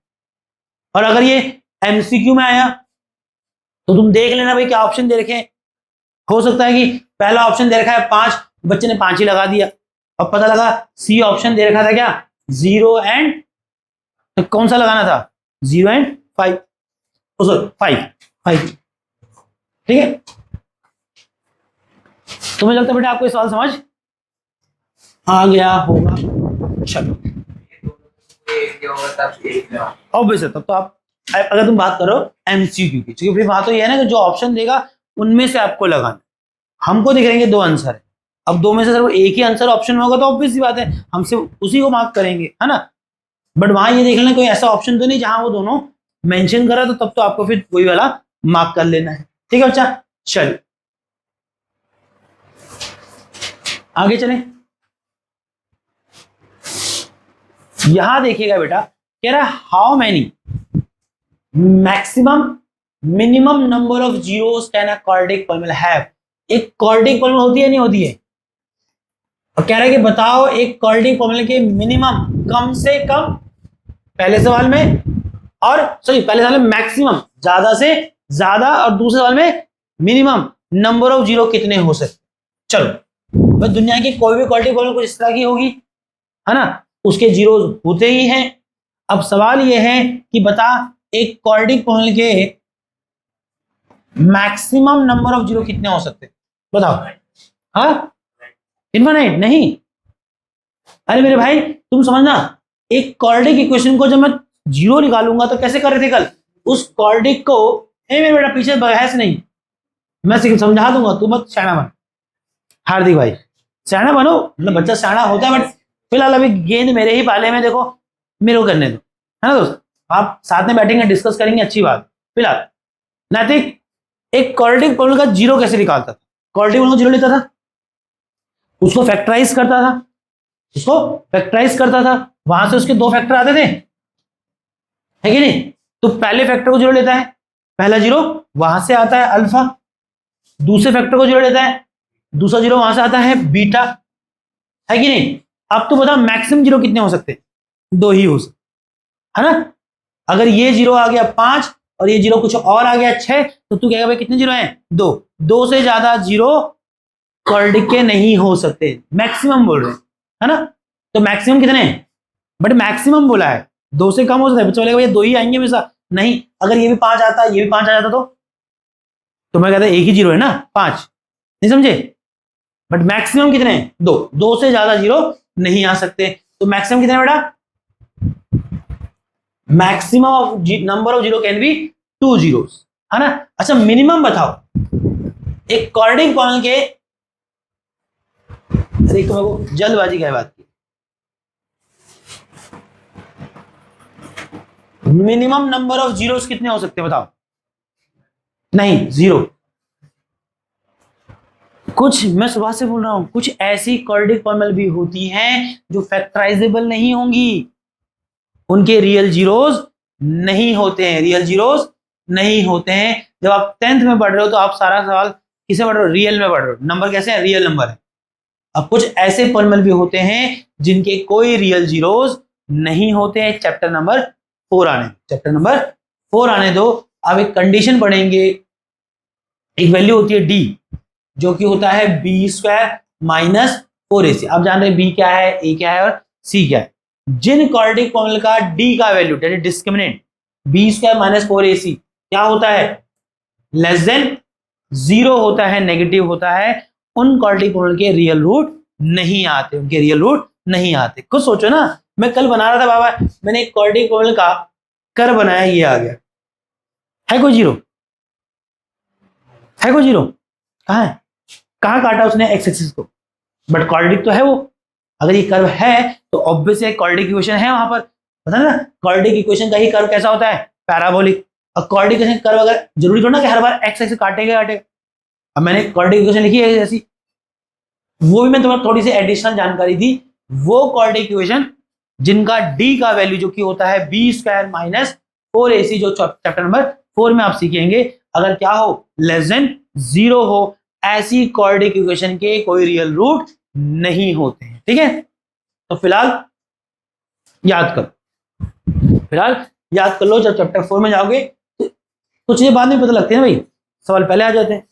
और अगर ये एमसीक्यू में आया तो तुम देख लेना भाई क्या ऑप्शन दे रखे हैं। हो सकता है कि पहला ऑप्शन दे रखा है 5, बच्चे ने 5 ही लगा दिया, और पता लगा सी ऑप्शन दे रखा था क्या 0 एंड, तो कौन सा लगाना था 0 एंड 5, सॉरी 5, ठीक है। तुम्हें लगता है बेटा आपको ये सवाल समझ आ गया होगा, चलो ऑब्वियस है। तब तो आप अगर तुम बात करो एमसीक्यू की, क्योंकि फिर वहां तो ये है ना कि जो ऑप्शन देगा उनमें से आपको लगाना, हमको दिख रहेंगे 2 आंसर है। अब 2 में से सिर्फ एक ही आंसर ऑप्शन में होगा तो ऑब्वियस सी बात है हम सिर्फ उसी को मार्क करेंगे, है ना। बट वहां ये देख लेना कोई ऐसा ऑप्शन तो नहीं जहां वो दोनों मेंशन करा, तो तब तो आपको फिर वही वाला मार्क कर लेना है, ठीक है बच्चा। चलिए आगे चलें। यहां देखिएगा बेटा, कह रहा है how many maximum minimum number of zeros can a quadratic polynomial have. एक क्वाड्रेटिक पॉलिनोमियल होती है नहीं होती है, और कह रहा है कि बताओ एक क्वाड्रेटिक पॉलिनोमियल के मिनिमम, कम से कम पहले सवाल में, और सॉरी पहले सवाल में मैक्सिमम ज्यादा से ज्यादा, और दूसरे सवाल में मिनिमम नंबर ऑफ जीरो कितने हो सकते। चलो भाई दुनिया की कोई भी क्वाड्रेटिक पॉलिनोमियल कुछ इस तरह की होगी, है ना, उसके जीरो होते ही हैं। अब सवाल यह है कि बता एक क्वाड्रेटिक पॉलिनोमियल के मैक्सिमम नंबर ऑफ जीरो कितने हो सकते, बताओ। हाँ इनफाइनाइट नहीं, अरे मेरे भाई तुम समझना, एक क्वाड्रेटिक इक्वेशन को जब मैं जीरो निकालूंगा तो कैसे कर रहे थे कल, उस क्वाड्रेटिक को, मेरे बेटा पीछे बहस नहीं, मैं समझा दूंगा, तू मत शाना बन। हार्दिक भाई शाना बनो, मतलब बच्चा शाना होता है बट फिलहाल अभी गेंद मेरे ही पाले में, देखो मेरे को करने दो, है ना दोस्त। आप साथ में बैठेंगे, डिस्कस करेंगे, अच्छी बात। फिलहाल नैतिक एक क्वाड्रेटिक पॉलिनोमियल का जीरो कैसे निकालता था? क्वाड्रेटिक पॉलिनोमियल जीरो लेता था, उसको फैक्टराइज करता था, वहां से उसके दो फैक्टर आते थे, है कि नहीं? तो पहले फैक्टर को जीरो लेता है, पहला जीरो वहां से आता है अल्फा, दूसरे फैक्टर को जीरो लेता है, दूसरा जीरो वहां से आता है बीटा, है कि नहीं? अब तो बताओ मैक्सिमम जीरो कितने हो सकते? दो ही हो सकते, है ना? अगर ये जीरो आ गया 5 और ये जीरो कुछ और आ गया 6, तो तू कहेगा भाई कितने जीरो हैं? दो से ज्यादा जीरो क्वाड्रेटिक के नहीं हो सकते, मैक्सिमम बोल रहे हैं, है ना? तो मैक्सिमम कितने? बट मैक्सिमम बोला है, दो से कम हो सकता है। बच्चा बोलेगा भैया दो ही आएंगे हमेशा, नहीं, अगर ये भी 5 आता, ये भी 5 आ जाता तो मैं कहता एक ही जीरो है ना, 5, नहीं समझे? बट मैक्सिमम कितने? दो से ज्यादा जीरो नहीं आ सकते। तो मैक्सिमम कितने बेटा? Maximum of number of zero can be 2 zeros, है ना? अच्छा मिनिमम बताओ एक क्वाड्रेटिक पॉलिनोमियल के, अरे तो मेरे को जल्दबाजी क्या है बात की, मिनिमम नंबर ऑफ जीरोस कितने हो सकते हैं बताओ? नहीं, जीरो। कुछ मैं सुबह से बोल रहा हूं, कुछ ऐसी क्वाड्रेटिक पॉलिनोमियल भी होती हैं जो फैक्टराइजेबल नहीं होंगी, उनके रियल जीरोस नहीं होते हैं, जब आप 10th में पढ़ रहे हो तो आप सारा सवाल किसे पढ़ रहे हो? रियल में पढ़ रहे हो। नंबर कैसे है? रियल नंबर है। अब कुछ ऐसे पॉलिनोमियल भी होते हैं जिनके कोई रियल जीरोस नहीं होते हैं। चैप्टर नंबर 4 आने दो। अब एक कंडीशन पढ़ेंगे, एक वैल्यू होती है डी, जो कि होता है b² माइनस 4ac। आप जान रहे हैं b क्या है, a क्या है और c क्या है। जिन क्वाड्रेटिक पॉलिनोमियल का d का value discriminant b² minus 4ac क्या होता है? लेस देन 0 होता है, नेगेटिव होता है, उन क्वाड्रेटिक पॉलिनोमियल के रियल रूट नहीं आते। कुछ सोचो ना, मैं कल बना रहा था बाबा, मैंने एक क्वाड्रेटिक पॉलिनोमियल का कर बनाया, ये आ गया, है कोई जीरो? कहाँ है? कहाँ काटा उसने? एक्स एक्सिस को। बट क्वाड्रेटिक तो है वो, अगर ये कर्व है तो ऑब्वियसली एक क्वाड्रेटिक इक्वेशन है वहां पर, पता है ना? क्वाड्रेटिक इक्वेशन का ही कर्व कैसा होता है? पैराबोलिक। अब क्वाड्रेटिक इक्वेशन कर्व अगर जरूरी थोड़ा ना कि हर बार एक्स एक्सिस काटेगा। अब मैंने क्वाड्रेटिक इक्वेशन लिखी है जैसी, वो भी मैं तुम्हें थोड़ी सी एडिशनल जानकारी दी। वो क्वाड्रेटिक इक्वेशन जिनका डी का वैल्यू जो कि होता है b² माइनस 4ac, जो चैप्टर नंबर 4 में आप सीखेंगे, अगर क्या हो? लेस देन 0 हो, ऐसी क्वाड्रेटिक इक्वेशन के कोई रियल रूट नहीं होते हैं। ठीक है, तो फिलहाल याद कर लो। जब चैप्टर 4 में जाओगे तो कुछ चीजें बाद में पता लगती है ना भाई, सवाल पहले आ जाते हैं,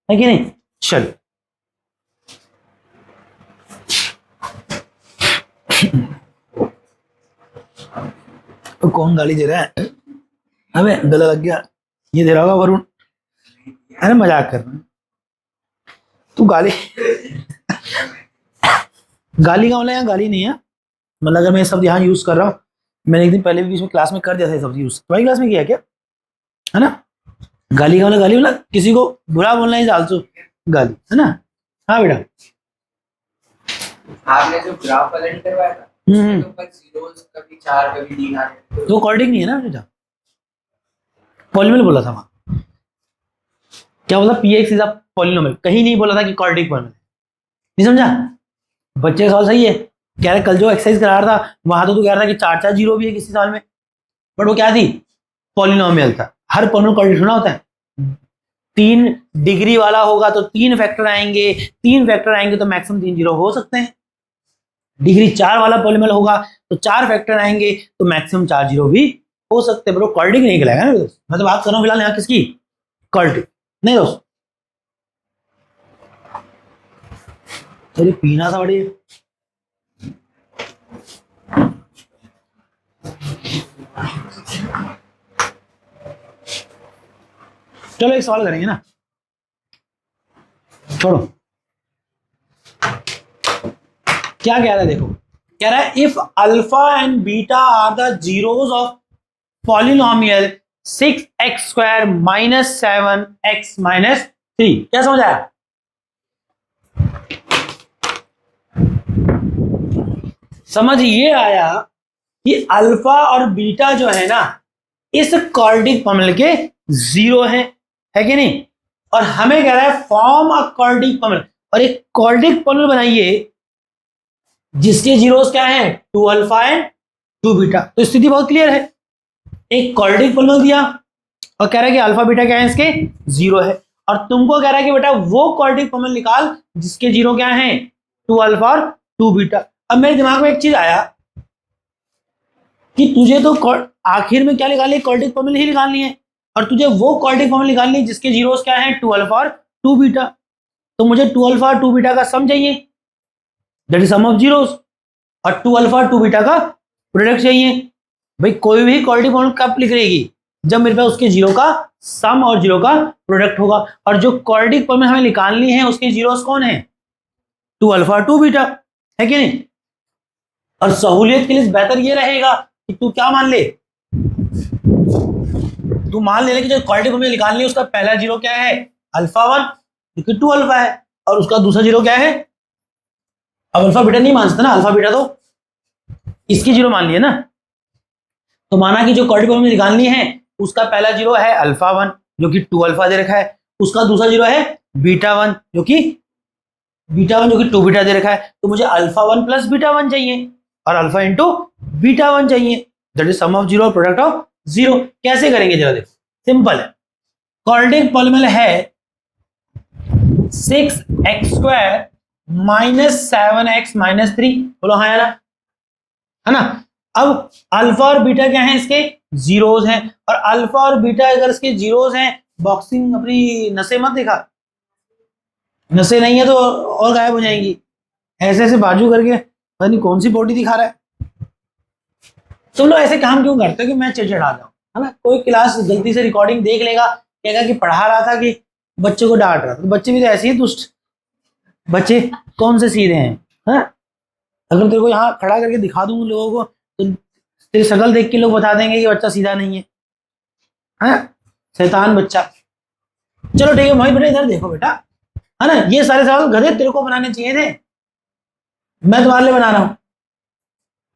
है कि नहीं? चलो तो कौन गाली दे रहा है? हमें गला लग गया, ये दे रहा होगा वरुण। अरे मजाक कर रहा है तू। गाली का मतलब यहाँ गाली नहीं है, मतलब अगर मैं शब्द यहाँ यूज कर रहा हूँ, मैंने एक दिन पहले भी इसमें क्लास में कर दिया था शब्द यूज, तुम्हारी क्लास में किया क्या, है ना? गाली का मतलब किसी को बुरा बोलना इज आल्सो गाली, है ना? हाँ बेटा, आपने जो ग्राफ वाला नहीं करवाया था, तो पर जीरोस कभी 4 कभी 3 आ रहे थे, तो क्वाड्रेटिक नहीं है ना बेटा, पॉलिनोमियल बोला था वहां। क्या बोला? px इज अ पॉलिनोमियल, कहीं नहीं बोला था कि क्वाड्रेटिक पॉलिनोमियल। नहीं समझा? बच्चे का सवाल सही है, कह रहे कल जो एक्सरसाइज करा रहा था वहां तो तू कह रहा था कि 4 जीरो भी है किसी साल में, बट वो क्या थी? पॉलिनोमियल था। हर पॉलिनोमियल क्वाड्रेटिक होना होता है, 3 डिग्री वाला होगा तो 3 फैक्टर आएंगे तो मैक्सिमम 3 जीरो हो सकते हैं। डिग्री 4 वाला पॉलिनोमियल होगा तो 4 फैक्टर आएंगे तो मैक्सिमम 4 जीरो भी हो सकते हैं, बट वो क्वाड्रेटिक नहीं कहलाएगा ना दोस्त। मैं तो बात कर रहा हूँ फिलहाल यहाँ किसकी? क्वाड्रेटिक नहीं दोस्त। चलिए पीना था बड़ी, चलो एक सवाल करेंगे ना, छोड़ो। क्या कह रहा है देखो, कह रहा है if alpha and beta are the zeros of polynomial 6x² minus 7x minus 3। क्या समझ आया? समझ ये आया कि अल्फा और बीटा जो है ना इस क्वाड्रेटिक फॉर्मूले के जीरो है कि नहीं, और हमें कह रहा है फॉर्म अ क्वाड्रेटिक फॉर्मूला, और एक क्वाड्रेटिक फॉर्मूला बनाइए जिसके जीरोस क्या है, 2 अल्फा एंड 2 बीटा। तो स्थिति बहुत क्लियर है, एक क्वाड्रेटिक फॉर्मूला दिया और कह रहा है कि अल्फा बीटा क्या है, इसके जीरो है, और तुमको कह रहा है कि बेटा वो क्वाड्रेटिक फॉर्मूला निकाल जिसके जीरो क्या है, 2 अल्फा और 2 बीटा। अब मेरे दिमाग में एक चीज आया कि तुझे तो आखिर में क्या निकालनी है, क्वाड्रेटिक फॉर्मूला ही निकालनी है, और तुझे वो क्वाड्रेटिक फॉर्मूला निकालनी है जिसके जीरोस क्या है, 2 अल्फा और 2 बीटा। तो मुझे 2 अल्फा और 2 बीटा का सम चाहिए, that is sum of zeros, और 2 अल्फा और 2 बीटा का प्रोडक्ट चाहिए। भाई कोई भी क्वाड्रेटिक फॉर्मूला कब लिख रहेगी, जब मेरे पास उसके जीरो का सम और जीरो का प्रोडक्ट होगा, और जो क्वाड्रेटिक फॉर्मूला हमें निकालनी है उसके जीरोस कौन है, 2 अल्फा और 2 बीटा, है कि नहीं। और सहूलियत के लिए बेहतर ये रहेगा कि तू क्या मान ले, तू मान ले कि जो क्वाड्रेटिक फॉर्मूला निकालनी है उसका पहला जीरो क्या है, अल्फा 1, क्योंकि 2 अल्फा है, और उसका दूसरा जीरो क्या है, अब अल्फा बीटा नहीं मान सकता ना, अल्फा बीटा तो इसकी जीरो मान लिया ना। तो माना कि जो क्वाड्रेटिक फॉर्मूला निकालनी है उसका पहला जीरो है अल्फा 1 जो कि 2 अल्फा दे रखा है, उसका दूसरा जीरो है बीटा 1 जो कि 2 बीटा दे रखा है। तो मुझे अल्फा 1 प्लस बीटा 1 चाहिए, और अल्फा इंटू बीटा 1 चाहिए, that is sum of zero product of zero. कैसे करेंगे जरा देखो, सिंपल है, क्वाड्रेटिक पॉलीनोमियल है 6x² माइनस 7x माइनस 3, बोलो हाँ या ना, है ना। अब अल्फा और बीटा क्या है, इसके जीरोस हैं, और अल्फा और बीटा अगर इसके जीरोस हैं, बॉक्सिंग अपनी नसें मत दिखा, नसें नहीं है तो और गायब हो जाएंगी, ऐसे ऐसे बाजू करके पता नहीं कौन सी बॉडी दिखा रहा है। तुम लोग ऐसे काम क्यों करते हो कि मैं चिड़चिड़ा जाऊं, है ना। कोई क्लास गलती से रिकॉर्डिंग देख लेगा, कहेगा कि पढ़ा रहा था कि बच्चों को डांट रहा था, तो बच्चे भी तो ऐसे ही दुष्ट, बच्चे कौन से सीधे हैं, हाँ? अगर तेरे को यहाँ खड़ा करके दिखा दूं लोगों को तो तेरी शक्ल देख के लोग बता देंगे कि बच्चा सीधा नहीं है, हाँ? शैतान बच्चा। चलो ठीक है मोहित बेटा, इधर देखो बेटा, है ना, ये सारे सवाल गधे तेरे को बनाने चाहिए थे, मैं तुम्हारे लिए बना रहा हूँ।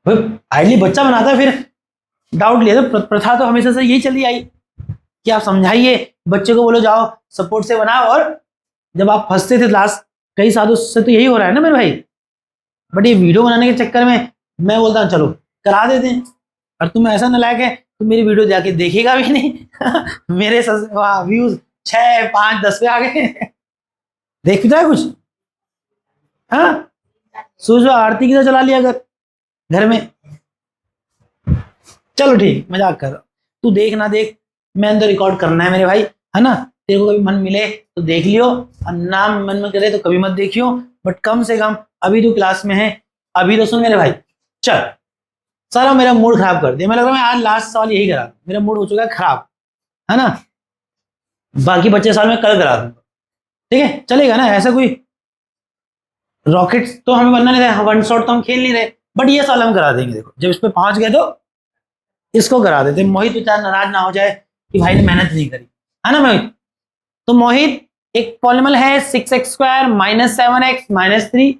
भाई आइडली बच्चा बनाता है फिर डाउट लिया, तो प्रथा तो हमेशा से यही चली आई कि आप समझाइए बच्चे को, बोलो जाओ सपोर्ट से बनाओ, और जब आप फंसते थे लास्ट कई सालों से तो यही हो रहा है ना मेरे भाई। बट ये वीडियो बनाने के चक्कर में मैं बोलता हूँ चलो करा देते हैं, और तुम ऐसा नालायक है तो मेरी वीडियो जाके देखेगा भी नहीं मेरे व्यूज 6, 5, 10 पे आ गए देखता है कुछ, हाँ सोचो आरती की तो चला लिया अगर घर में। चलो ठीक, मजाक कर रहा हूँ, तू देख ना देख, मैंने तो रिकॉर्ड करना है मेरे भाई, है ना। तेरे को कभी मन मिले तो देख लियो, और ना मन में करे तो कभी मत देखियो, बट कम से कम अभी तू क्लास में है, अभी तो सुन मेरे भाई। चल सारा मेरा मूड खराब कर दिया, मैं लग रहा है मैं आज लास्ट साल यही करा, मेरा मूड हो चुका है खराब, है ना। बाकी बच्चे साल में कल करा दूंगा, ठीक है, चलेगा ना। ऐसा कोई रॉकेट तो हमें बनना नहीं था, वन शॉट तो हम खेल नहीं रहे, बट ये साल हम करा देंगे। देखो जब इस पे पहुंच गए तो इसको करा देते। मोहित बेचारा नाराज ना हो जाए कि भाई ने मेहनत नहीं करी, है ना मोहित। तो मोहित एक पॉलीनोमियल है 6x² माइनस 7x माइनस 3,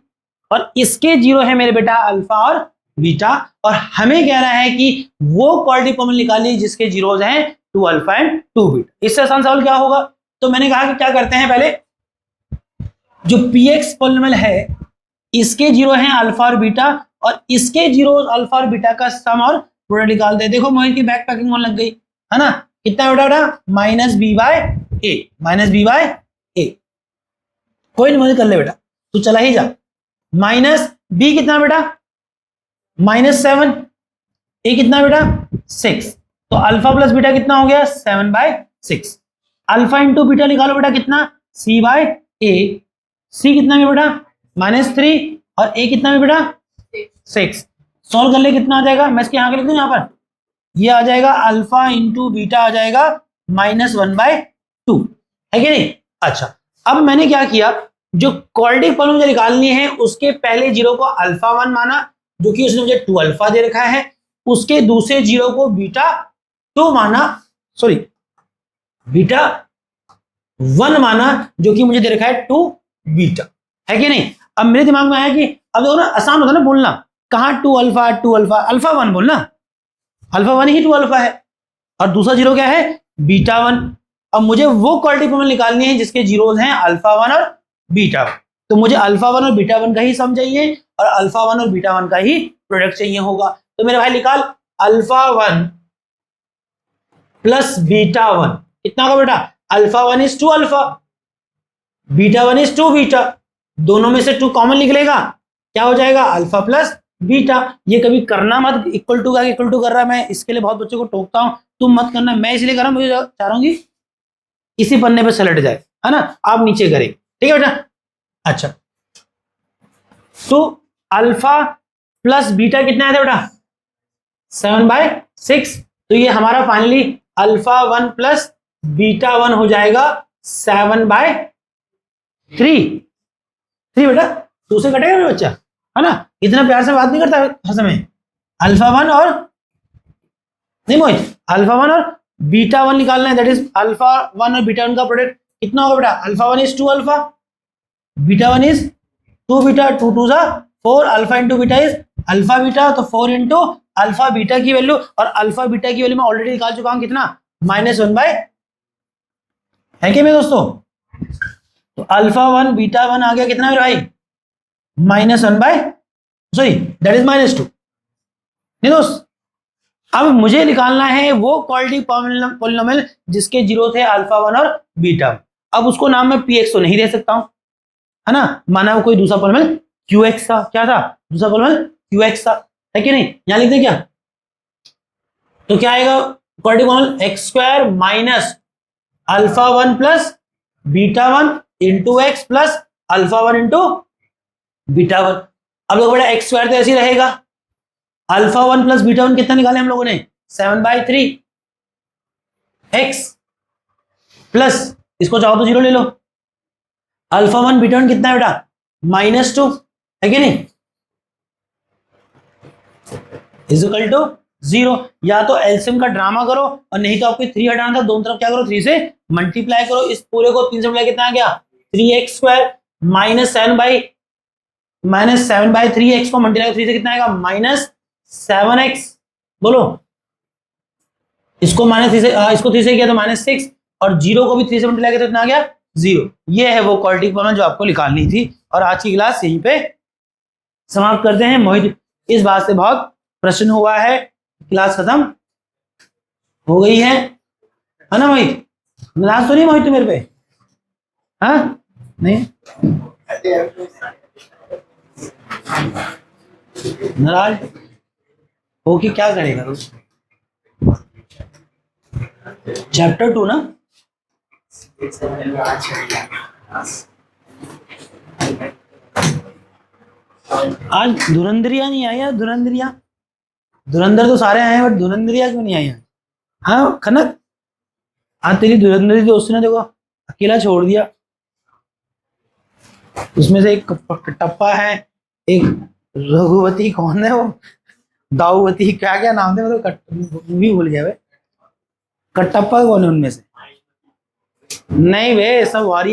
और इसके जीरो है मेरे बेटा अल्फा और बीटा, और हमें कह रहा है कि वो क्वाड्रेटिक पॉलीनोमियल निकालिए जिसके जीरोस हैं 2 अल्फा एंड 2 बीटा। इससे आसान सवाल क्या होगा, तो मैंने कहा कि क्या करते हैं, पहले जो px पॉलीनोमियल है इसके जीरो हैं अल्फा और बीटा, और इसके जीरो अल्फा और बीटा का सम और प्रोडक्ट निकालते हैं। देखो मोहित की बैक पैकिंग होने लग गई, है ना। कितना बेटा माइनस बी बाय ए, कोई नहीं मोहित कर ले बेटा, तू चला ही जा। माइनस बी कितना बेटा -7, ए कितना बेटा 6, तो अल्फा प्लस बीटा कितना हो गया 7/6। अल्फा इंटू बीटा निकालो बेटा कितना c/a, सी कितना है बेटा -3, और ए कितना है बेटा 6। सॉल्व कर ले कितना आ जाएगा, मैं इसके यहाँ लिख दूं, यहाँ पर ये आ जाएगा अल्फा इंटू बीटा आ जाएगा -1/2, है कि नहीं। अच्छा अब मैंने क्या किया, जो क्वाड्रेटिक पॉलीनोमियल निकालनी है उसके पहले जीरो को अल्फा 1 माना जो कि उसने मुझे 2 अल्फा दे रखा है, उसके दूसरे जीरो को बीटा 2 माना, सॉरी बीटा 1 माना जो कि मुझे दे रखा है 2 बीटा, है कि नहीं। अब मेरे दिमाग में आया कि अब देखो ना आसान होता है ना बोलना, कहाँ 2 अल्फा, अल्फा 1 बोलना, अल्फा 1 ही 2 अल्फा है, और दूसरा जीरो क्या है, बीटा 1। अब मुझे वो क्वालिटी पॉलिनोमियल निकालनी है जिसके जीरोज हैं अल्फा 1 और बीटा 1। तो मुझे अल्फा 1 और बीटा 1 का ही सम चाहिए और अल्फा 1 और बीटा 1 का ही प्रोडक्ट चाहिए होगा। तो मेरे भाई निकाल अल्फा 1 प्लस बीटा 1 कितना होगा बेटा, alpha 1 is 2 alpha, beta 1 is 2 beta, दोनों में से 2 कॉमन निकलेगा, क्या हो जाएगा, अल्फा प्लस बीटा। ये कभी करना मत, इक्वल टू का इक्वल टू कर रहा है, मैं इसके लिए बहुत बच्चों को टोकता हूं, तुम मत करना, मैं इसलिए कर रहा हूं, मुझे चाह रहा हूं कि इसी पन्ने पे सलट जाए, है ना, आप नीचे करें, ठीक है बेटा। अच्छा, तो अल्फा प्लस बीटा कितना है बेटा, 7/6। तो ये हमारा फाइनली अल्फा 1 प्लस बीटा 1 हो जाएगा 7/3 बेटा, 2 से कटेगा मेरा बच्चा, है ना, इतना प्यार से बात नहीं करता हर समय। अल्फा 1 और नहीं मोहित, अल्फा 1 और बीटा 1 निकालना है, दैट इज अल्फा 1 और बीटा 1 का प्रोडक्ट कितना होगा बेटा, alpha 1 is 2 alpha, beta 1 is 2 beta, 2 2 जा 4, alpha into beta is alpha beta, तो 4 इंटू अल्फा बीटा की वैल्यू, और अल्फा बीटा की वैल्यू मैं ऑलरेडी निकाल चुका हूं कितना, -1/, है क्या मेरे दोस्तों। तो अल्फा 1 बीटा 1 आ गया कितना मेरे भाई, -1/, सॉरी दैट इज -2, नहीं दोस्त। अब मुझे निकालना है वो क्वालिटी पॉलिनोमियल जिसके जीरो थे अल्फा 1 और बीटा 1। अब उसको नाम मैं px तो नहीं दे सकता हूं, है ना, माना वो कोई दूसरा पॉलिनोमियल qx था, क्या था, दूसरा पॉलिनोमियल qx था, है कि नहीं, यहां लिख दे क्या, तो क्या आएगा quality polynomial x² minus alpha 1 plus beta 1 into X plus alpha 1 into beta 1। अब लोग बड़ा x² तो ऐसे ही रहेगा, अल्फा 1 प्लस बीटा 1 कितना निकाले हम लोगों ने, 7/3 x प्लस इसको चाहो तो जीरो ले लो, अल्फा 1 बीटा 1 कितना है बेटा, -2, है कि नहीं, इज इक्वल टू 0। या तो एलसीएम का ड्रामा करो और नहीं तो आपको 3 हटाना था, दोनों तरफ क्या करो 3 से मल्टीप्लाई करो, इस पूरे को 3 से मल्टीप्लाई कितना आ गया, 3x² -7/3 x को मल्टीप्लाई 3 से कितना आएगा, -7x, बोलो, इसको -3 से इसको 3 से किया तो -6, और 0 को भी 3 से मल्टीप्लाई किया तो कितना आ गया, 0। ये है वो क्वालिटी पॉलिनोमियल जो आपको निकालनी थी, और आज की क्लास यहीं पे समाप्त करते हैं। मोहित इस बात से बहुत प्रश्न हुआ है, क्लास खत्म हो गई है ना मोहित, नाराज तो नहीं मोहित तू मेरे पे, हाँ नहीं नाराज हो कि क्या करेगा तू, चैप्टर 2 ना, आज धुरंधरिया नहीं आया, धुरंधर तो सारे आए हैं बट धुरंधरिया क्यों नहीं आई आज, हाँ खनक, आज तेरी धुरंधरी दोस्त ने देखो अकेला छोड़ दिया, उसमें से एक टप्पा है, एक रघुवती, कौन है वो, दाऊवती, क्या क्या नाम थे, मतलब भी भूल गया वे, कटप्पा कौन है उनमें से, नहीं वे सब वारियर